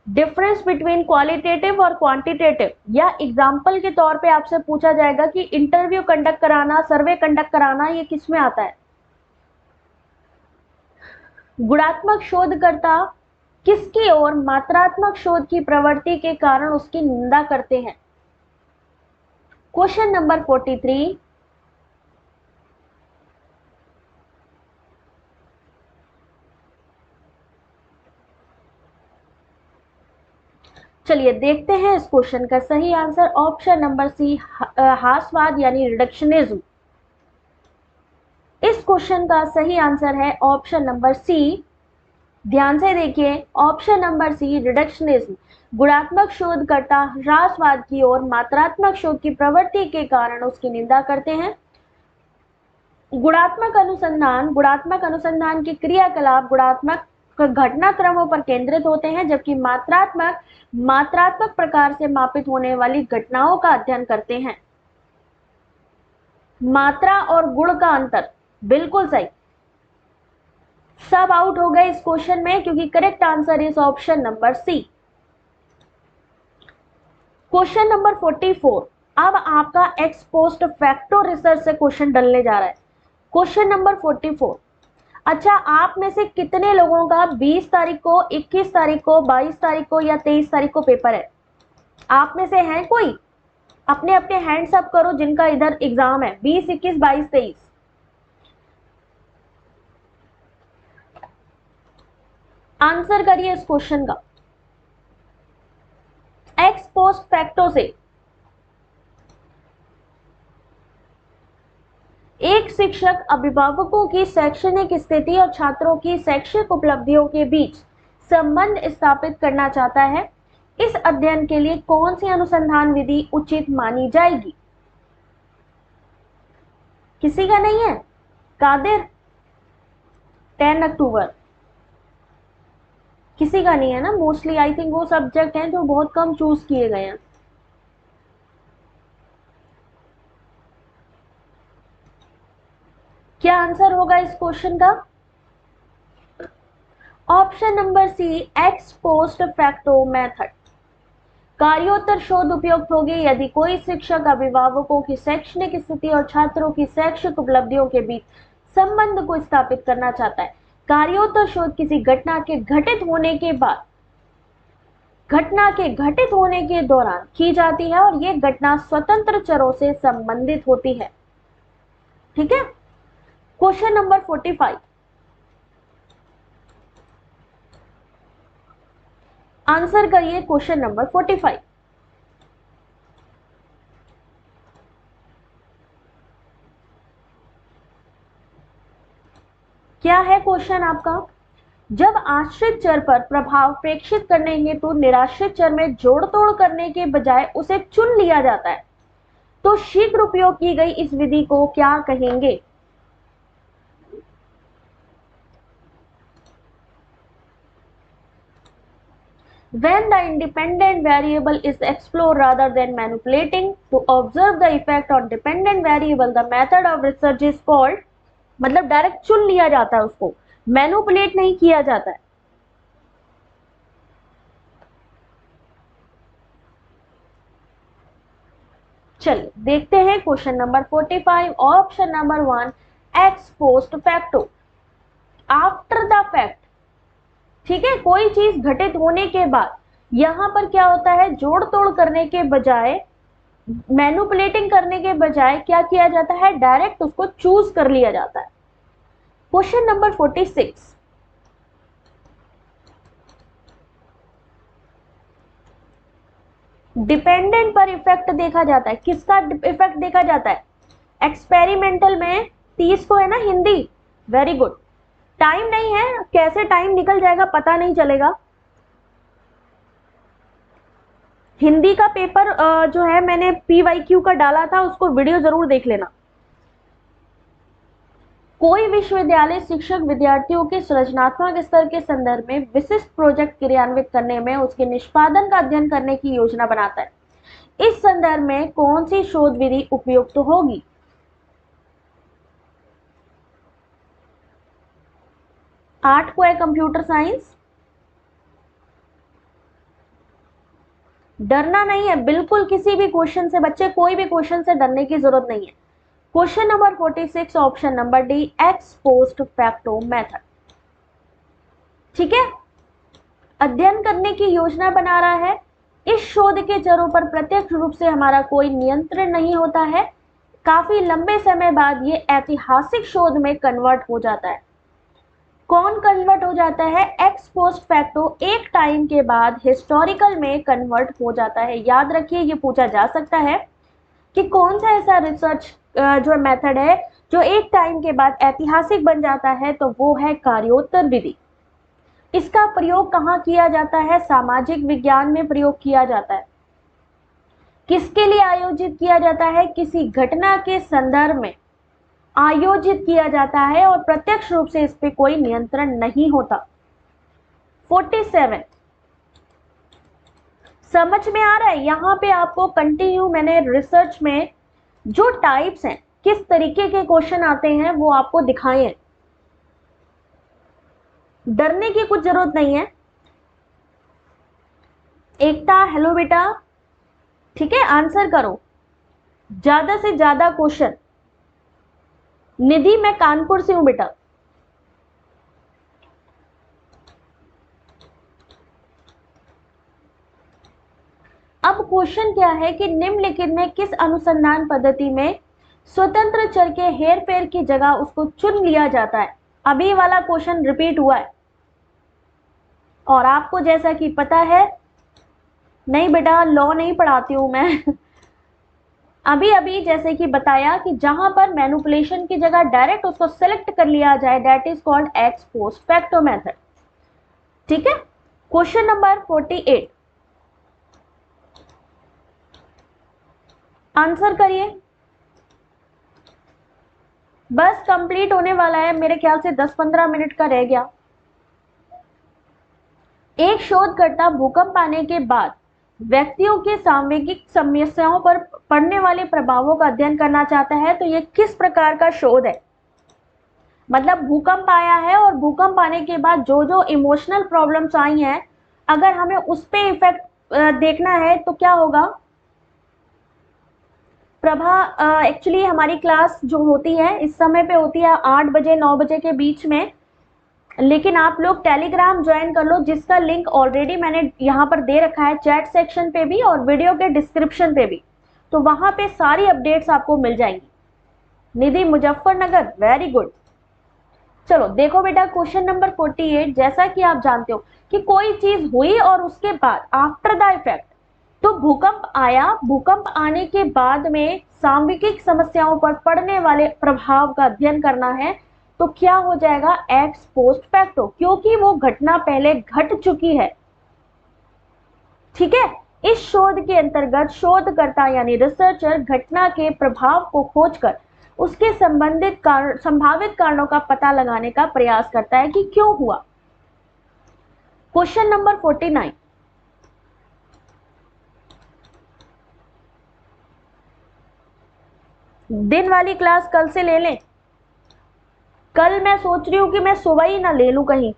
Speaker 1: डिफरेंस बिटवीन क्वालिटेटिव और क्वांटिटेटिव, या एग्जाम्पल के तौर पे आपसे पूछा जाएगा कि इंटरव्यू कंडक्ट कराना, सर्वे कंडक्ट कराना, ये किस में आता है? गुणात्मक शोधकर्ता किसकी ओर मात्रात्मक शोध की प्रवृत्ति के कारण उसकी निंदा करते हैं? Question number 43। चलिए देखते हैं इस क्वेश्चन का सही आंसर। ऑप्शन नंबर सी हासवाद यानी रिडक्शनिज्म। इस क्वेश्चन का सही आंसर है ऑप्शन नंबर सी। ध्यान से देखिए, ऑप्शन नंबर सी रिडक्शनिज्म। गुणात्मक शोधकर्ता ह्रासवाद की ओर मात्रात्मक शोध की प्रवृत्ति के कारण उसकी निंदा करते हैं। गुणात्मक अनुसंधान की क्रियाकलाप गुणात्मक घटनाक्रमों पर केंद्रित होते हैं, जबकि मात्रात्मक प्रकार से मापित होने वाली घटनाओं का अध्ययन करते हैं। मात्रा और गुण का अंतर, बिल्कुल सही। सब आउट हो गए इस क्वेश्चन में, क्योंकि correct answer is option number C. Question number 44। अब आपका एक्स पोस्ट फैक्टो रिसर्च से क्वेश्चन डलने जा रहा है। Question number 44। अच्छा, आप में से कितने लोगों का 20 तारीख को, 21 तारीख को, 22 तारीख को या 23 तारीख को पेपर है? आप में से है कोई? अपने अपने हैंड्स अप करो जिनका इधर एग्जाम है 20, 21, 22, 23। आंसर करिए इस क्वेश्चन का। एक्स पोस्ट फैक्टो से एक शिक्षक अभिभावकों की शैक्षणिक स्थिति और छात्रों की शैक्षिक उपलब्धियों के बीच संबंध स्थापित करना चाहता है। इस अध्ययन के लिए कौन सी अनुसंधान विधि उचित मानी जाएगी? किसी का नहीं है? कादिर 10 अक्टूबर, किसी का नहीं है ना? मोस्टली आई थिंक वो सब्जेक्ट हैं जो बहुत कम चूज किए गए हैं। क्या आंसर होगा इस क्वेश्चन का? Option number C, ex post facto method. कार्योत्तर शोध उपयुक्त होगी यदि कोई शिक्षक अभिभावकों की शैक्षणिक स्थिति और छात्रों की शैक्षिक उपलब्धियों के बीच संबंध को स्थापित करना चाहता है। कार्योत्तर शोध किसी घटना के घटित होने के बाद, घटना के घटित होने के दौरान की जाती है और ये घटना स्वतंत्र चरों से संबंधित होती है। ठीक है। Question number 45। आंसर करिए क्वेश्चन नंबर 45। क्या है क्वेश्चन आपका? जब आश्रित चर पर प्रभाव प्रेक्षित करने हेतु निराश्रित चर में जोड़ तोड़ करने के बजाय उसे चुन लिया जाता है तो शीघ्र उपयोग की गई इस विधि को क्या कहेंगे? When the independent variable is explored rather than manipulating to observe the effect on dependent variable, the method of research is called, मतलब डायरेक्ट चुन लिया जाता है उसको, मैनिपुलेट नहीं किया जाता है। चलिए देखते हैं question number 45, option number 1, x post facto. After the fact, ठीक है, कोई चीज घटित होने के बाद यहां पर क्या होता है, जोड़ तोड़ करने के बजाय, मैनिपुलेटिंग करने के बजाय क्या किया जाता है, डायरेक्ट उसको चूज कर लिया जाता है। Question number 46। डिपेंडेंट पर इफेक्ट देखा जाता है, किसका इफेक्ट देखा जाता है? एक्सपेरिमेंटल में 30 को है ना हिंदी, वेरी गुड। टाइम नहीं है, कैसे टाइम निकल जाएगा पता नहीं चलेगा। हिंदी का पेपर जो है मैंने PYQ का डाला था, उसको वीडियो जरूर देख लेना। कोई विश्वविद्यालय शिक्षक विद्यार्थियों के सृजनात्मक स्तर के संदर्भ में विशिष्ट प्रोजेक्ट क्रियान्वित करने में उसके निष्पादन का अध्ययन करने की योजना बनाता है। इस संदर्भ में कौन सी शोध विधि उपयुक्त होगी? आर्ट को है कंप्यूटर साइंस। डरना नहीं है बिल्कुल, किसी भी क्वेश्चन से बच्चे, कोई भी क्वेश्चन से डरने की जरूरत नहीं है। Question number 46, option number D, x post facto method. ठीक है, अध्ययन करने की योजना बना रहा है। इस शोध के चरों पर प्रत्यक्ष रूप से हमारा कोई नियंत्रण नहीं होता है। काफी लंबे समय बाद ये ऐतिहासिक शोध में कन्वर्ट हो जाता है। कौन कन्वर्ट हो जाता है? एक्स पोस्ट फैक्टो एक टाइम के बाद हिस्टोरिकल में कन्वर्ट हो जाता है। याद रखिए, ये पूछा जा सकता है कि कौन सा ऐसा रिसर्च जो मेथड है जो एक टाइम के बाद ऐतिहासिक बन जाता है, तो वो है कार्योत्तर विधि। इसका प्रयोग कहाँ किया जाता है? सामाजिक विज्ञान में प्रयोग किया जाता है। किसके लिए आयोजित किया जाता है? किसी घटना के संदर्भ में आयोजित किया जाता है और प्रत्यक्ष रूप से इस पे कोई नियंत्रण नहीं होता। 47 समझ में आ रहा है? यहां पे आपको कंटिन्यू मैंने रिसर्च में जो टाइप्स हैं, किस तरीके के क्वेश्चन आते हैं वो आपको दिखाए हैं। डरने की कुछ जरूरत नहीं है। एकता हेलो बेटा, ठीक है, आंसर करो ज्यादा से ज्यादा क्वेश्चन। निधि मैं कानपुर से हूं बेटा। अब क्वेश्चन क्या है कि निम्नलिखित में किस अनुसंधान पद्धति में स्वतंत्र चर के हेर फेर की जगह उसको चुन लिया जाता है। अभी वाला क्वेश्चन रिपीट हुआ है और आपको जैसा कि पता है, नहीं बेटा लॉ नहीं पढ़ाती हूं मैं अभी अभी जैसे कि बताया कि जहां पर मैनिपुलेशन की जगह डायरेक्ट उसको सेलेक्ट कर लिया जाए, that is called x post facto method. ठीक है, क्वेश्चन नंबर 48 आंसर करिए। बस कंप्लीट होने वाला है, मेरे ख्याल से 10-15 मिनट का रह गया। एक शोधकर्ता भूकंप आने के बाद व्यक्तियों के सामूहिक समस्याओं पर पड़ने वाले प्रभावों का अध्ययन करना चाहता है, तो ये किस प्रकार का शोध है। मतलब भूकंप आया है और भूकंप आने के बाद जो जो इमोशनल प्रॉब्लम्स आई हैं, अगर हमें उस पे इफेक्ट देखना है तो क्या होगा। प्रभा, एक्चुअली हमारी क्लास जो होती है इस समय पे होती है 8 बजे 9 बजे के बीच में, लेकिन आप लोग टेलीग्राम ज्वाइन कर लो, जिसका लिंक ऑलरेडी मैंने यहाँ पर दे रखा है चैट सेक्शन पे भी और वीडियो के डिस्क्रिप्शन पे भी, तो वहां पे सारी अपडेट्स आपको मिल जाएंगी। निधि मुजफ्फरनगर, वेरी गुड। चलो देखो बेटा, क्वेश्चन नंबर 48, जैसा कि आप जानते हो कि कोई चीज हुई और उसके बाद आफ्टर द इफेक्ट, तो भूकंप आया, भूकंप आने के बाद में सामूहिक समस्याओं पर पड़ने वाले प्रभाव का अध्ययन करना है, तो क्या हो जाएगा एक्स पोस्ट फैक्टो, क्योंकि वो घटना पहले घट चुकी है। ठीक है, इस शोध के अंतर्गत शोधकर्ता यानी रिसर्चर घटना के प्रभाव को खोजकर उसके संबंधित संभावित कारणों का पता लगाने का प्रयास करता है कि क्यों हुआ। क्वेश्चन नंबर 49, दिन वाली क्लास कल से ले लें। कल मैं सोच रही हूँ कि मैं सुबह ही ना ले लूं कहीं।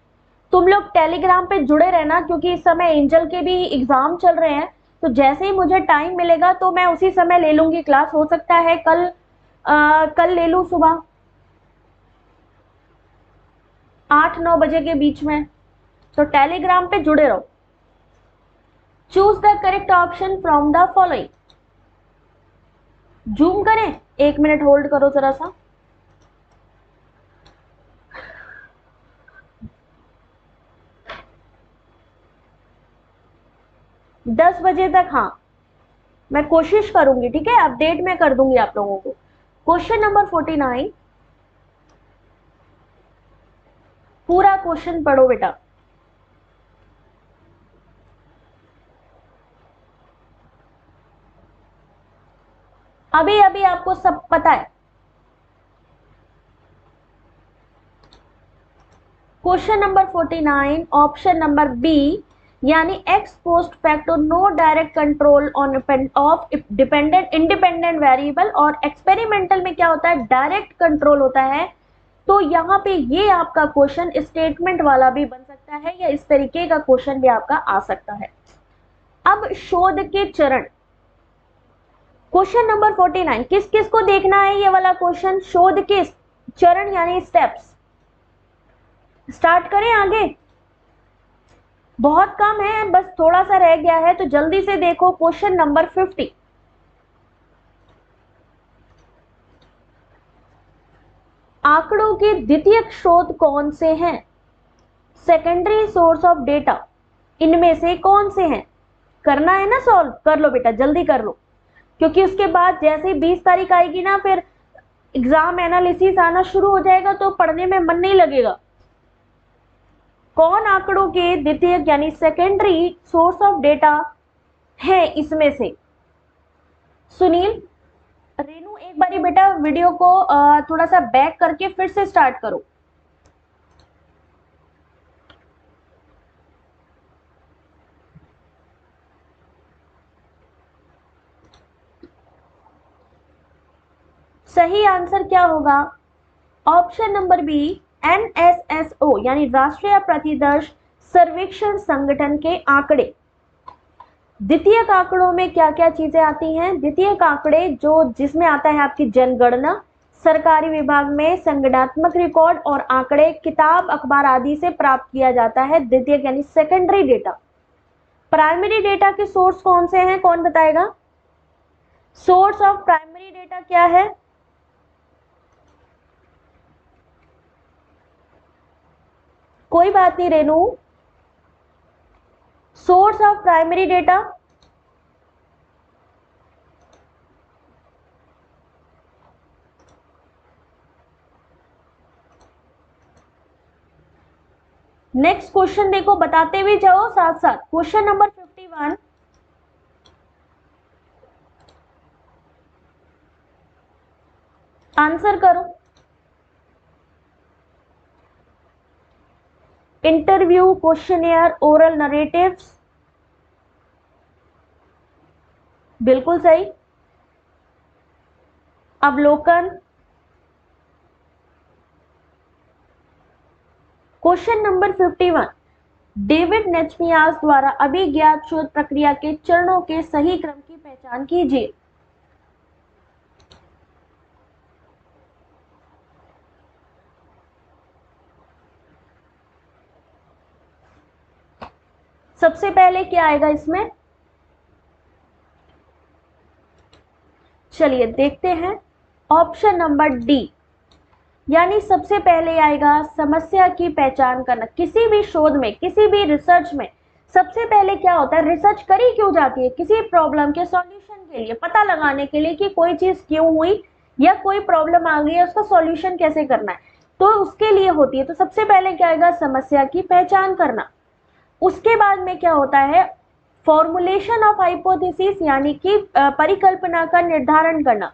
Speaker 1: तुम लोग टेलीग्राम पे जुड़े रहना, क्योंकि इस समय एंजल के भी एग्जाम चल रहे हैं, तो जैसे ही मुझे टाइम मिलेगा तो मैं उसी समय ले लूंगी क्लास। हो सकता है कल ले लूं सुबह 8-9 बजे के बीच में, तो टेलीग्राम पे जुड़े रहो। Choose the correct option from the following. Zoom करें, 1 मिनट होल्ड करो जरा सा। 10 बजे तक, हाँ मैं कोशिश करूंगी, ठीक है, अपडेट मैं कर दूंगी आप लोगों को। क्वेश्चन नंबर 49, पूरा क्वेश्चन पढ़ो बेटा। अभी अभी आपको सब पता है। Question number 49, option number B, यानी ex post facto no direct control on of dependent independent variable, और एक्सपेरिमेंटल में क्या होता है, डायरेक्ट कंट्रोल होता है। तो यहाँ पे ये आपका क्वेश्चन स्टेटमेंट वाला भी बन सकता है, या इस तरीके का क्वेश्चन भी आपका आ सकता है। अब शोध के चरण, क्वेश्चन नंबर 49, किस किस को देखना है ये वाला क्वेश्चन, शोध के चरण यानी स्टेप्स। स्टार्ट करें आगे, बहुत कम है, बस थोड़ा सा रह गया है, तो जल्दी से देखो क्वेश्चन नंबर 50। आंकड़ों के द्वितीयक स्रोत कौन से हैं, सेकेंडरी सोर्स ऑफ डेटा, इनमें से कौन से हैं। करना है ना सॉल्व, कर लो बेटा जल्दी कर लो, क्योंकि उसके बाद जैसे 20 तारीख आएगी ना, फिर एग्जाम एनालिसिस आना शुरू हो जाएगा, तो पढ़ने में मन नहीं लगेगा। कौन आंकड़ों के द्वितीयक यानी सेकेंडरी सोर्स ऑफ डेटा है इसमें से। सुनील, रेनू, एक बारी बेटा वीडियो को थोड़ा सा बैक करके फिर से स्टार्ट करो। सही आंसर क्या होगा? ऑप्शन नंबर बी, NSSO यानी राष्ट्रीय प्रतिदर्श सर्वेक्षण संगठन के आंकड़े। द्वितीयक आंकड़ों में क्या क्या चीजें आती हैं? द्वितीयक आंकड़े जो जिसमें आता है आपकी जनगणना, सरकारी विभाग में संगठनात्मक रिकॉर्ड और आंकड़े किताब अखबार आदि से प्राप्त किया जाता है। द्वितीयक यानी सेकेंडरी डेटा। प्राइमरी डेटा के सोर्स कौन से हैं, कौन बताएगा? सोर्स ऑफ प्राइमरी डेटा क्या है? कोई बात नहीं Renu, source of primary data next question देखो, बताते हुए जाओ साथ साथ। क्वेश्चन नंबर 51, आंसर करो। इंटरव्यू, क्वेश्चनियर, ओरल नरेटिव्स, बिल्कुल सही। अवलोकन। क्वेश्चन नंबर 51, डेविड नेचमियास द्वारा अभिज्ञात शोध प्रक्रिया के चरणों के सही क्रम की पहचान कीजिए। सबसे पहले क्या आएगा इसमें? चलिए देखते हैं। ऑप्शन नंबर डी, यानी सबसे पहले आएगा समस्या की पहचान करना। किसी भी शोध में, किसी भी रिसर्च में सबसे पहले क्या होता है? रिसर्च करी क्यों जाती है? किसी प्रॉब्लम के सॉल्यूशन के लिए, पता लगाने के लिए कि कोई चीज क्यों हुई या कोई प्रॉब्लम आ गई है, उसका सॉल्यूशन कैसे करना है, तो उसके लिए होती है। तो सबसे पहले क्या आएगा? समस्या की पहचान करना। उसके बाद में क्या होता है? फॉर्मुलेशन ऑफ हाइपोथेसिस यानी कि परिकल्पना का निर्धारण करना।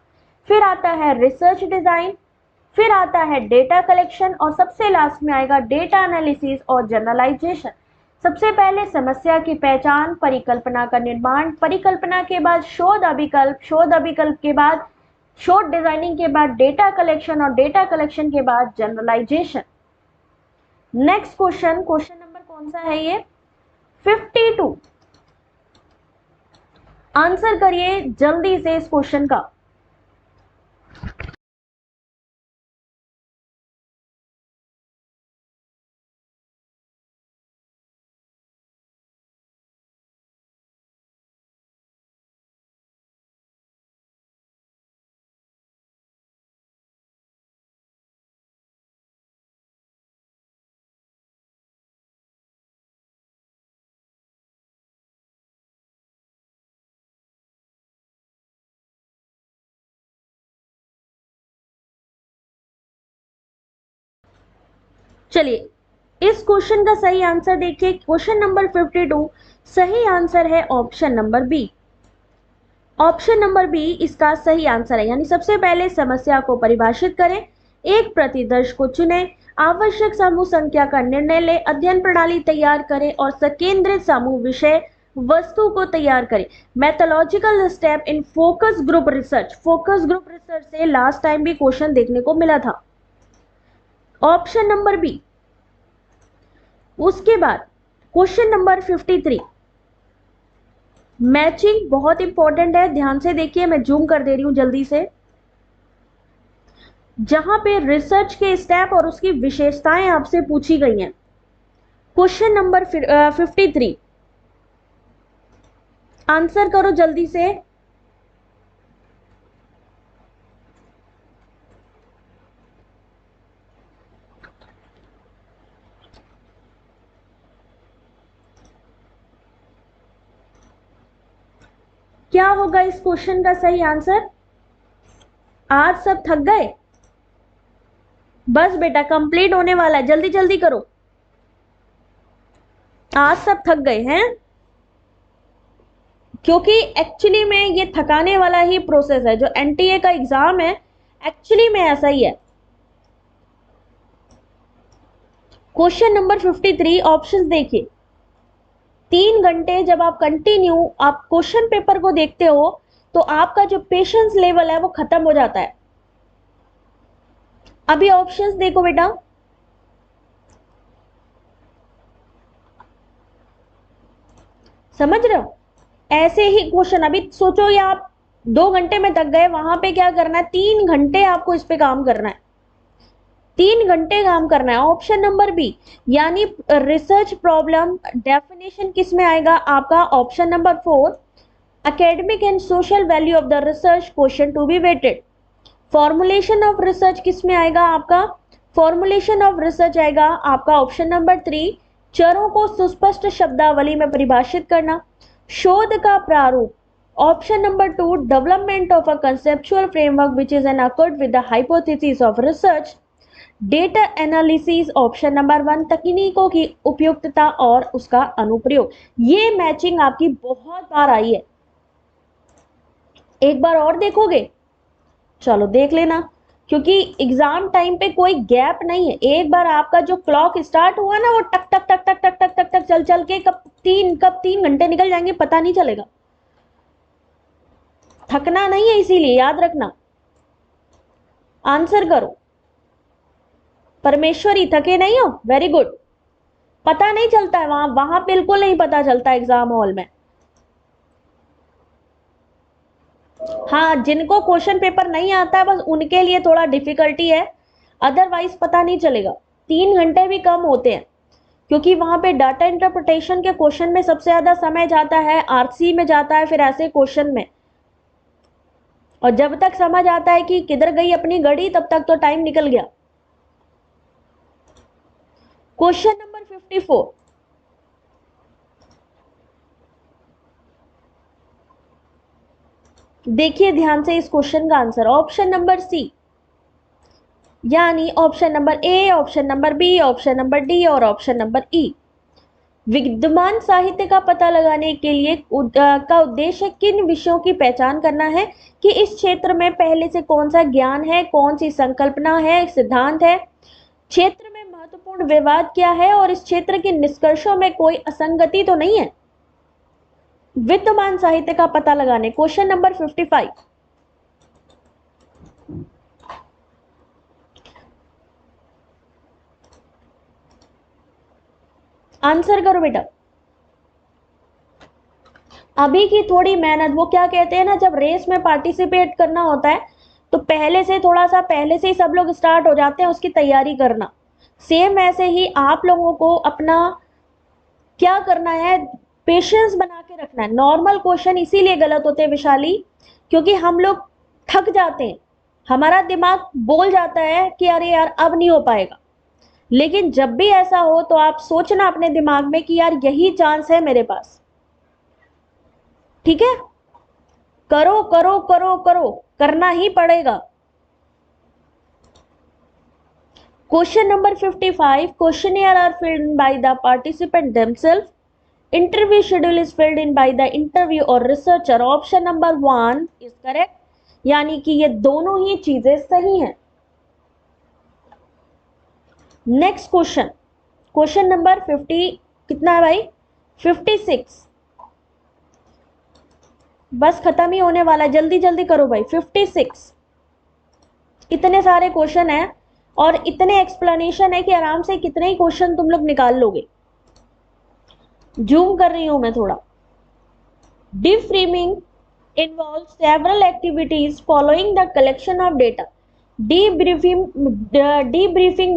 Speaker 1: फिर आता है रिसर्च डिजाइन, फिर आता है डेटा कलेक्शन और सबसे लास्ट में आएगा डेटा एनालिसिस और जनरलाइजेशन। सबसे पहले समस्या की पहचान, परिकल्पना का निर्माण, परिकल्पना के बाद शोध अभिकल्प, शोध अभिकल्प के बाद शोध डिजाइनिंग के बाद डेटा कलेक्शन और डेटा कलेक्शन के बाद generalization. Next question, question number कौन सा है ये? 52। आंसर करिए जल्दी से इस क्वेश्चन का। चलिए इस क्वेश्चन का सही आंसर देखिए। क्वेश्चन नंबर 52, सही आंसर है option number B. Option number B इसका सही आंसर है। यानी सबसे पहले समस्या को परिभाषित करें, एक प्रतिदर्श को चुनें, आवश्यक समूह संख्या का निर्णय लें, अध्ययन प्रणाली तैयार करें और सकेंद्रित समूह विषय वस्तु को तैयार करें। Methodological step in focus group research. Focus group research से लास्ट टाइम भी क्वेश्चन देखने को मिला था। Option number B. उसके बाद क्वेश्चन नंबर 53, मैचिंग बहुत इंपॉर्टेंट है, ध्यान से देखिए, मैं जूम कर दे रही हूं जल्दी से। जहां पे रिसर्च के स्टेप और उसकी विशेषताएं आपसे पूछी गई हैं। क्वेश्चन नंबर 53, आंसर करो जल्दी से। क्या होगा इस क्वेश्चन का सही आंसर? आज सब थक गए? बस बेटा कंप्लीट होने वाला है, जल्दी जल्दी करो। आज सब थक गए हैं, क्योंकि एक्चुअली में ये थकाने वाला ही प्रोसेस है। जो एनटीए का एग्जाम है एक्चुअली में ऐसा ही है। क्वेश्चन नंबर 53, ऑप्शंस देखिए। 3 घंटे जब आप कंटिन्यू आप क्वेश्चन पेपर को देखते हो तो आपका जो पेशेंस लेवल है वो खत्म हो जाता है। अभी ऑप्शंस देखो बेटा, समझ रहे हो? ऐसे ही क्वेश्चन, अभी सोचो ये आप 2 घंटे में थक गए, वहां पे क्या करना है, 3 घंटे आपको इस पे काम करना है, 3 घंटे काम करना है। ऑप्शन नंबर बी, यानी रिसर्च प्रॉब्लम डेफिनेशन किस में आएगा आपका, option number 4, academic and social value of the research question to be weighted। Formulation of research किस में आएगा आपका, फॉर्मुलेशन ऑफ रिसर्च आएगा आपका ऑप्शन नंबर 3, चरों को सुस्पष्ट शब्दावली में परिभाषित करना। शोध का प्रारूप, option number 2, development of a conceptual framework which is an accord with the hypothesis of research. Data analysis, option number 1, तकनीकों की उपयुक्तता और उसका अनुप्रयोग। ये मैचिंग आपकी बहुत बार आई है, एक बार और देखोगे, चलो देख लेना, क्योंकि एग्जाम टाइम पे कोई गैप नहीं है। एक बार आपका जो क्लॉक स्टार्ट हुआ ना, वो टक टक टक टक टक टक टक टक चल चल के कब तीन घंटे निकल जाएंगे पता नहीं चलेगा। थकना नहीं है, इसीलिए याद रखना, आंसर करो। परमेश्वरी थके नहीं हो, वेरी गुड। पता नहीं चलता है वहां वहां बिल्कुल नहीं पता चलता एग्जाम हॉल में। हाँ, जिनको क्वेश्चन पेपर नहीं आता है बस उनके लिए थोड़ा डिफिकल्टी है, अदरवाइज पता नहीं चलेगा। 3 घंटे भी कम होते हैं, क्योंकि वहां पे डाटा इंटरप्रिटेशन के क्वेश्चन में सबसे ज्यादा समय जाता है, आरसी में जाता है, फिर ऐसे क्वेश्चन में, और जब तक समझ आता है कि किधर गई अपनी घड़ी तब तक तो टाइम निकल गया। क्वेश्चन नंबर 54, देखिए ध्यान से इस क्वेश्चन का आंसर, ऑप्शन नंबर सी, यानी option number A, option number B, option number D और ऑप्शन नंबर ई। विद्यमान साहित्य का पता लगाने के लिए का उद्देश्य किन विषयों की पहचान करना है, कि इस क्षेत्र में पहले से कौन सा ज्ञान है, कौन सी संकल्पना है, सिद्धांत है, क्षेत्र में महत्वपूर्ण विवाद क्या है और इस क्षेत्र के निष्कर्षों में कोई असंगति तो नहीं है। विद्यमान साहित्य का पता लगाने, क्वेश्चन नंबर 55। आंसर करो बेटा। अभी की थोड़ी मेहनत, वो क्या कहते हैं ना, जब रेस में पार्टिसिपेट करना होता है तो पहले से थोड़ा सा पहले से ही सब लोग स्टार्ट हो जाते हैं उसकी तैयारी करना। सेम ऐसे ही आप लोगों को अपना क्या करना है, पेशेंस बना के रखना है। नॉर्मल क्वेश्चन इसीलिए गलत होते हैं विशाली, क्योंकि हम लोग थक जाते हैं, हमारा दिमाग बोल जाता है कि अरे यार अब नहीं हो पाएगा। लेकिन जब भी ऐसा हो तो आप सोचना अपने दिमाग में कि यार यही चांस है मेरे पास, ठीक है, करो करो करो करो, करना ही पड़ेगा। Question number 55, questionnaire are filled in by the participant themselves, interview schedule is filled in by the interview or researcher, option number 1 is correct, यानी कि ये दोनों ही चीजें सही हैं। नेक्स्ट क्वेश्चन, क्वेश्चन नंबर 50 कितना है भाई, 56, बस खत्म ही होने वाला है, जल्दी जल्दी करो भाई। 56, इतने सारे क्वेश्चन हैं और इतने एक्सप्लेनेशन है कि आराम से कितने ही क्वेश्चन तुम लोग निकाल लोगे। जूम कर रही हूं मैं थोड़ा। डिफ्रेमिंग involves several activities following the collection of data। Debriefing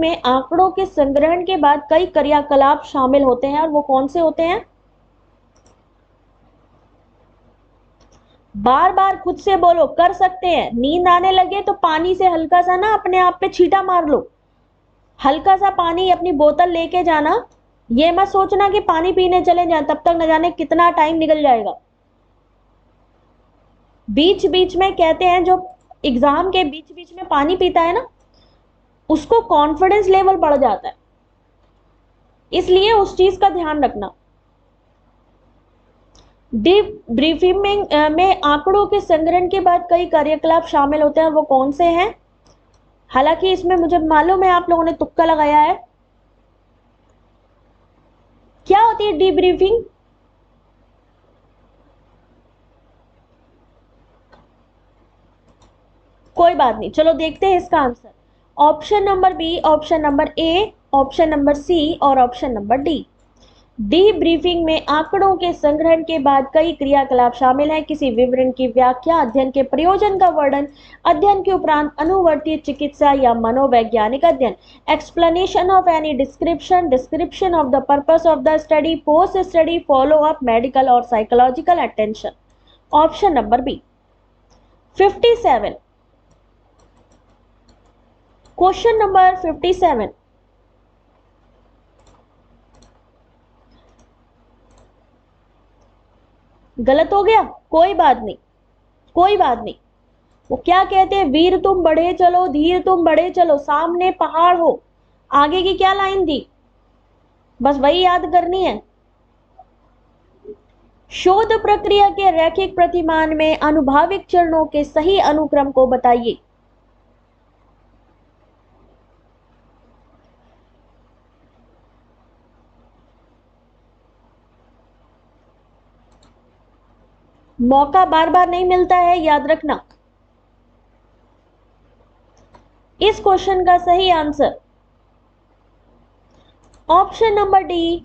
Speaker 1: में आंकड़ों के संग्रहण के बाद कई क्रियाकलाप शामिल होते हैं, और वो कौन से होते हैं, बार बार खुद से बोलो, कर सकते हैं। नींद आने लगे तो पानी से हल्का सा ना अपने आप पे छींटा मार लो, हल्का सा पानी अपनी बोतल लेके जाना, ये मत सोचना कि पानी पीने चले जाए, तब तक न जाने कितना टाइम निकल जाएगा। बीच बीच में कहते हैं जो एग्जाम के बीच बीच में पानी पीता है ना, उसको कॉन्फिडेंस लेवल बढ़ जाता है, इसलिए उस चीज का ध्यान रखना। डीब्रीफिंग में आंकड़ों के संग्रहण के बाद कई कार्यकलाप शामिल होते हैं, वो कौन से हैं, हालांकि इसमें मुझे मालूम है आप लोगों ने तुक्का लगाया है। क्या होती है डीब्रीफिंग, कोई बात नहीं, चलो देखते हैं इसका answer. Option number B, option number A, option number C और option number D. Debriefing में आंकड़ों के संग्रहण के बाद कई क्रियाकलाप शामिल हैं। किसी विवरण की व्याख्या, अध्ययन के प्रयोजन का वर्णन, अध्ययन के उपरांत अनुवर्ती चिकित्सा या मनोवैज्ञानिक अध्ययन, explanation of any description, description of the purpose of the study, post study follow up, medical और psychological attention. Option number B. 57, question number 57, गलत हो गया, कोई बात नहीं, कोई बात नहीं। वो क्या कहते हैं, वीर तुम बढ़े चलो, धीर तुम बढ़े चलो, सामने पहाड़ हो। आगे की क्या लाइन थी, बस वही याद करनी है। शोध प्रक्रिया के रैखिक प्रतिमान में अनुभाविक चरणों के सही अनुक्रम को बताइए। मौका बार बार नहीं मिलता है, याद रखना। इस क्वेश्चन का सही आंसर ऑप्शन नंबर डी।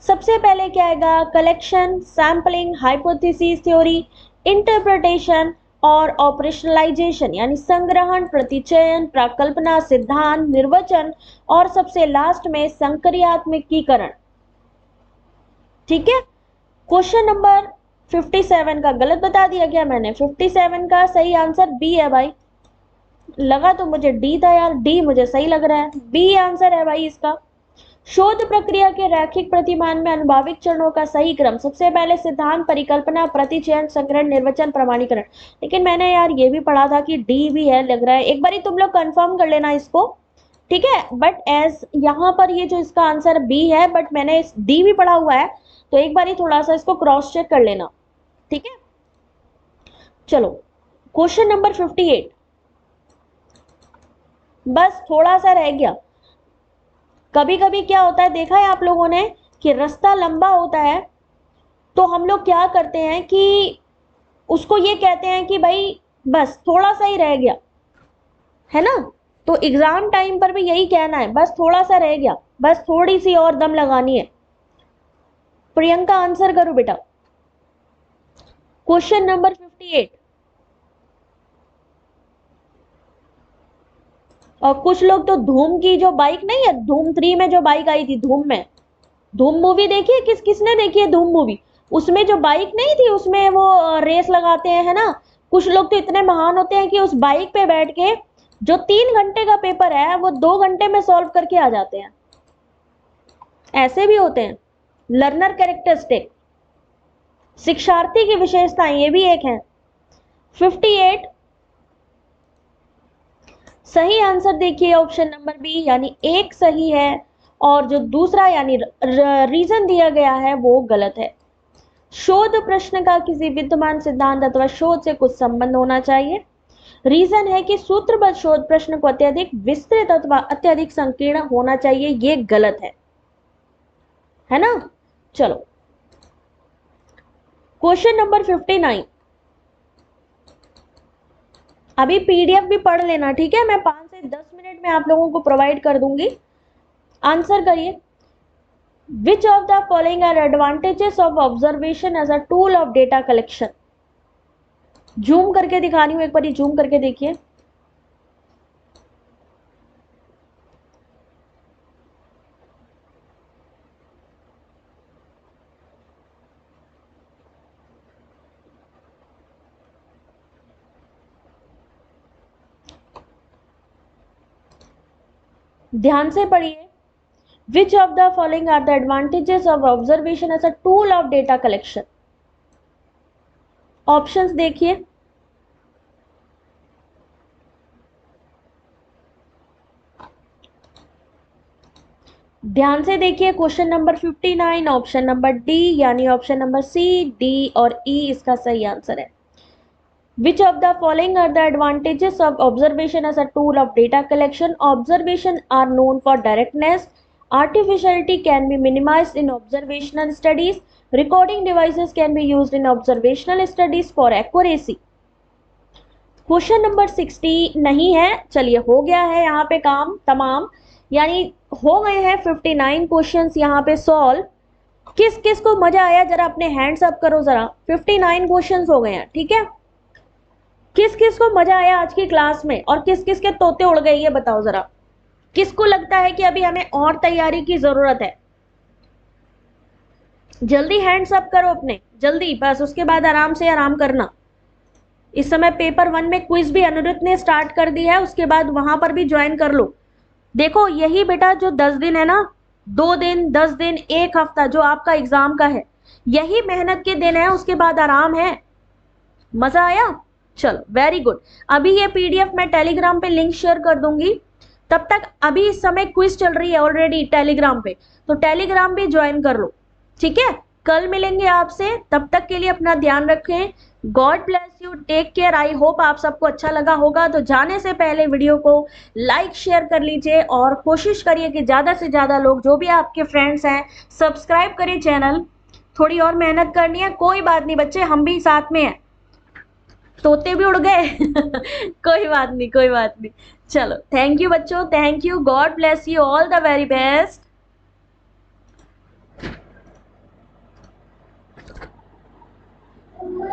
Speaker 1: सबसे पहले क्या आएगा, collection, sampling, hypothesis theory, interpretation और ऑपरेशनलाइजेशन, यानी संग्रहण, प्रतिचयन, प्राकल्पना, सिद्धांत, निर्वचन और सबसे लास्ट में संक्रियात्मकीकरण। ठीक है, क्वेश्चन नंबर 57 का गलत बता दिया क्या मैंने? 57 का सही आंसर बी है भाई। लगा तो मुझे डी था यार, डी मुझे सही लग रहा है, बी आंसर है भाई इसका। शोध प्रक्रिया के रैखिक प्रतिमान में अनुभाविक चरणों का सही क्रम, सबसे पहले सिद्धांत, परिकल्पना, प्रतिचयन, संग्रहण, निर्वचन, प्रमाणीकरण। लेकिन मैंने यार ये भी पढ़ा था कि डी भी है, लग रहा है। एक बार तुम लोग कंफर्म कर लेना इसको, ठीक है। बट एज यहाँ पर ये जो इसका आंसर बी है, बट मैंने डी भी पढ़ा हुआ है, तो एक बार थोड़ा सा इसको क्रॉस चेक कर लेना, ठीक है। चलो क्वेश्चन नंबर 58, बस थोड़ा सा रह गया। कभी कभी क्या होता है, देखा है आप लोगों ने कि रास्ता लंबा होता है, तो हम लोग क्या करते हैं कि उसको ये कहते हैं कि भाई बस थोड़ा सा ही रह गया, है ना। तो एग्जाम टाइम पर भी यही कहना है, बस थोड़ा सा रह गया, बस थोड़ी सी और दम लगानी है। प्रियंका आंसर करो बेटा, क्वेश्चन नंबर 58। और कुछ लोग तो धूम की जो बाइक नहीं है, धूम 3 में जो बाइक आई थी, धूम में, धूम मूवी देखी है? किसने देखी है धूम मूवी? उसमें जो बाइक नहीं थी, उसमें वो रेस लगाते हैं, है ना। कुछ लोग तो इतने महान होते हैं कि उस बाइक पे बैठ के जो 3 घंटे का पेपर है वो 2 घंटे में सॉल्व करके आ जाते हैं। ऐसे भी होते हैं। लर्नर कैरेक्टरिस्टिक, शिक्षार्थी की विशेषताएं, ये भी एक है। 58 सही आंसर देखिए ऑप्शन नंबर बी, यानी एक सही है और जो दूसरा यानी रीजन दिया गया है वो गलत है। शोध प्रश्न का किसी विद्यमान सिद्धांत अथवा शोध से कुछ संबंध होना चाहिए। रीजन है कि सूत्रबद्ध शोध प्रश्न को अत्यधिक विस्तृत अथवा अत्यधिक संकीर्ण होना चाहिए, ये गलत है ना। चलो क्वेश्चन नंबर 59, अभी पीडीएफ भी पढ़ लेना, ठीक है। मैं 5 से 10 मिनट में आप लोगों को प्रोवाइड कर दूंगी। आंसर करिए, which of the following are advantages of observation as a tool of data collection. Zoom करके दिखा रही हूं, एक बार जूम करके देखिए। ध्यान से पढ़िए। Which of the following are the advantages of observation as a tool of data collection. Options देखिए, ध्यान से देखिए। Question number 59 option number D, यानी ऑप्शन नंबर सी, डी और ई इसका सही आंसर है। Which of the following are the advantages of observation as a tool of data collection? Observation are known for directness. Artificiality can be minimized in observational studies. Recording devices can be used in observational studies for accuracy. Question number 60 नहीं है, चलिए हो गया है यहाँ पे काम तमाम, यानी हो गए हैं 59 क्वेश्चंस यहाँ पे सॉल्व। किस किस को मजा आया जरा अपने हैंड्स अप करो जरा, 59 क्वेश्चंस हो गए हैं, ठीक है। किस किस को मजा आया आज की क्लास में और किस किस के तोते उड़ गए ये बताओ जरा। किसको लगता है कि अभी हमें और तैयारी की जरूरत है? जल्दी हैंड्स अप करो अपने, जल्दी, बस उसके बाद आराम से आराम करना। इस समय पेपर 1 में क्विज भी अनिरुद्ध ने स्टार्ट कर दी है, उसके बाद वहां पर भी ज्वाइन कर लो। देखो यही बेटा जो 10 दिन है ना, 2 दिन 10 दिन 1 हफ्ता जो आपका एग्जाम का है, यही मेहनत के दिन है, उसके बाद आराम है। मजा आया? चलो वेरी गुड। अभी ये पीडीएफ मैं टेलीग्राम पे लिंक शेयर कर दूंगी, तब तक अभी इस समय क्विज चल रही है ऑलरेडी टेलीग्राम पे, तो टेलीग्राम भी ज्वाइन कर लो, ठीक है। कल मिलेंगे आपसे, तब तक के लिए अपना ध्यान रखें। God bless you, take care. I hope आप सबको अच्छा लगा होगा। तो जाने से पहले वीडियो को लाइक शेयर कर लीजिए और कोशिश करिए कि ज्यादा से ज्यादा लोग जो भी आपके फ्रेंड्स हैं सब्सक्राइब करें चैनल। थोड़ी और मेहनत करनी है, कोई बात नहीं बच्चे, हम भी साथ में हैं। तोते भी उड़ गए कोई बात नहीं, कोई बात नहीं। चलो थैंक यू बच्चों, thank you, God bless you, all the very best.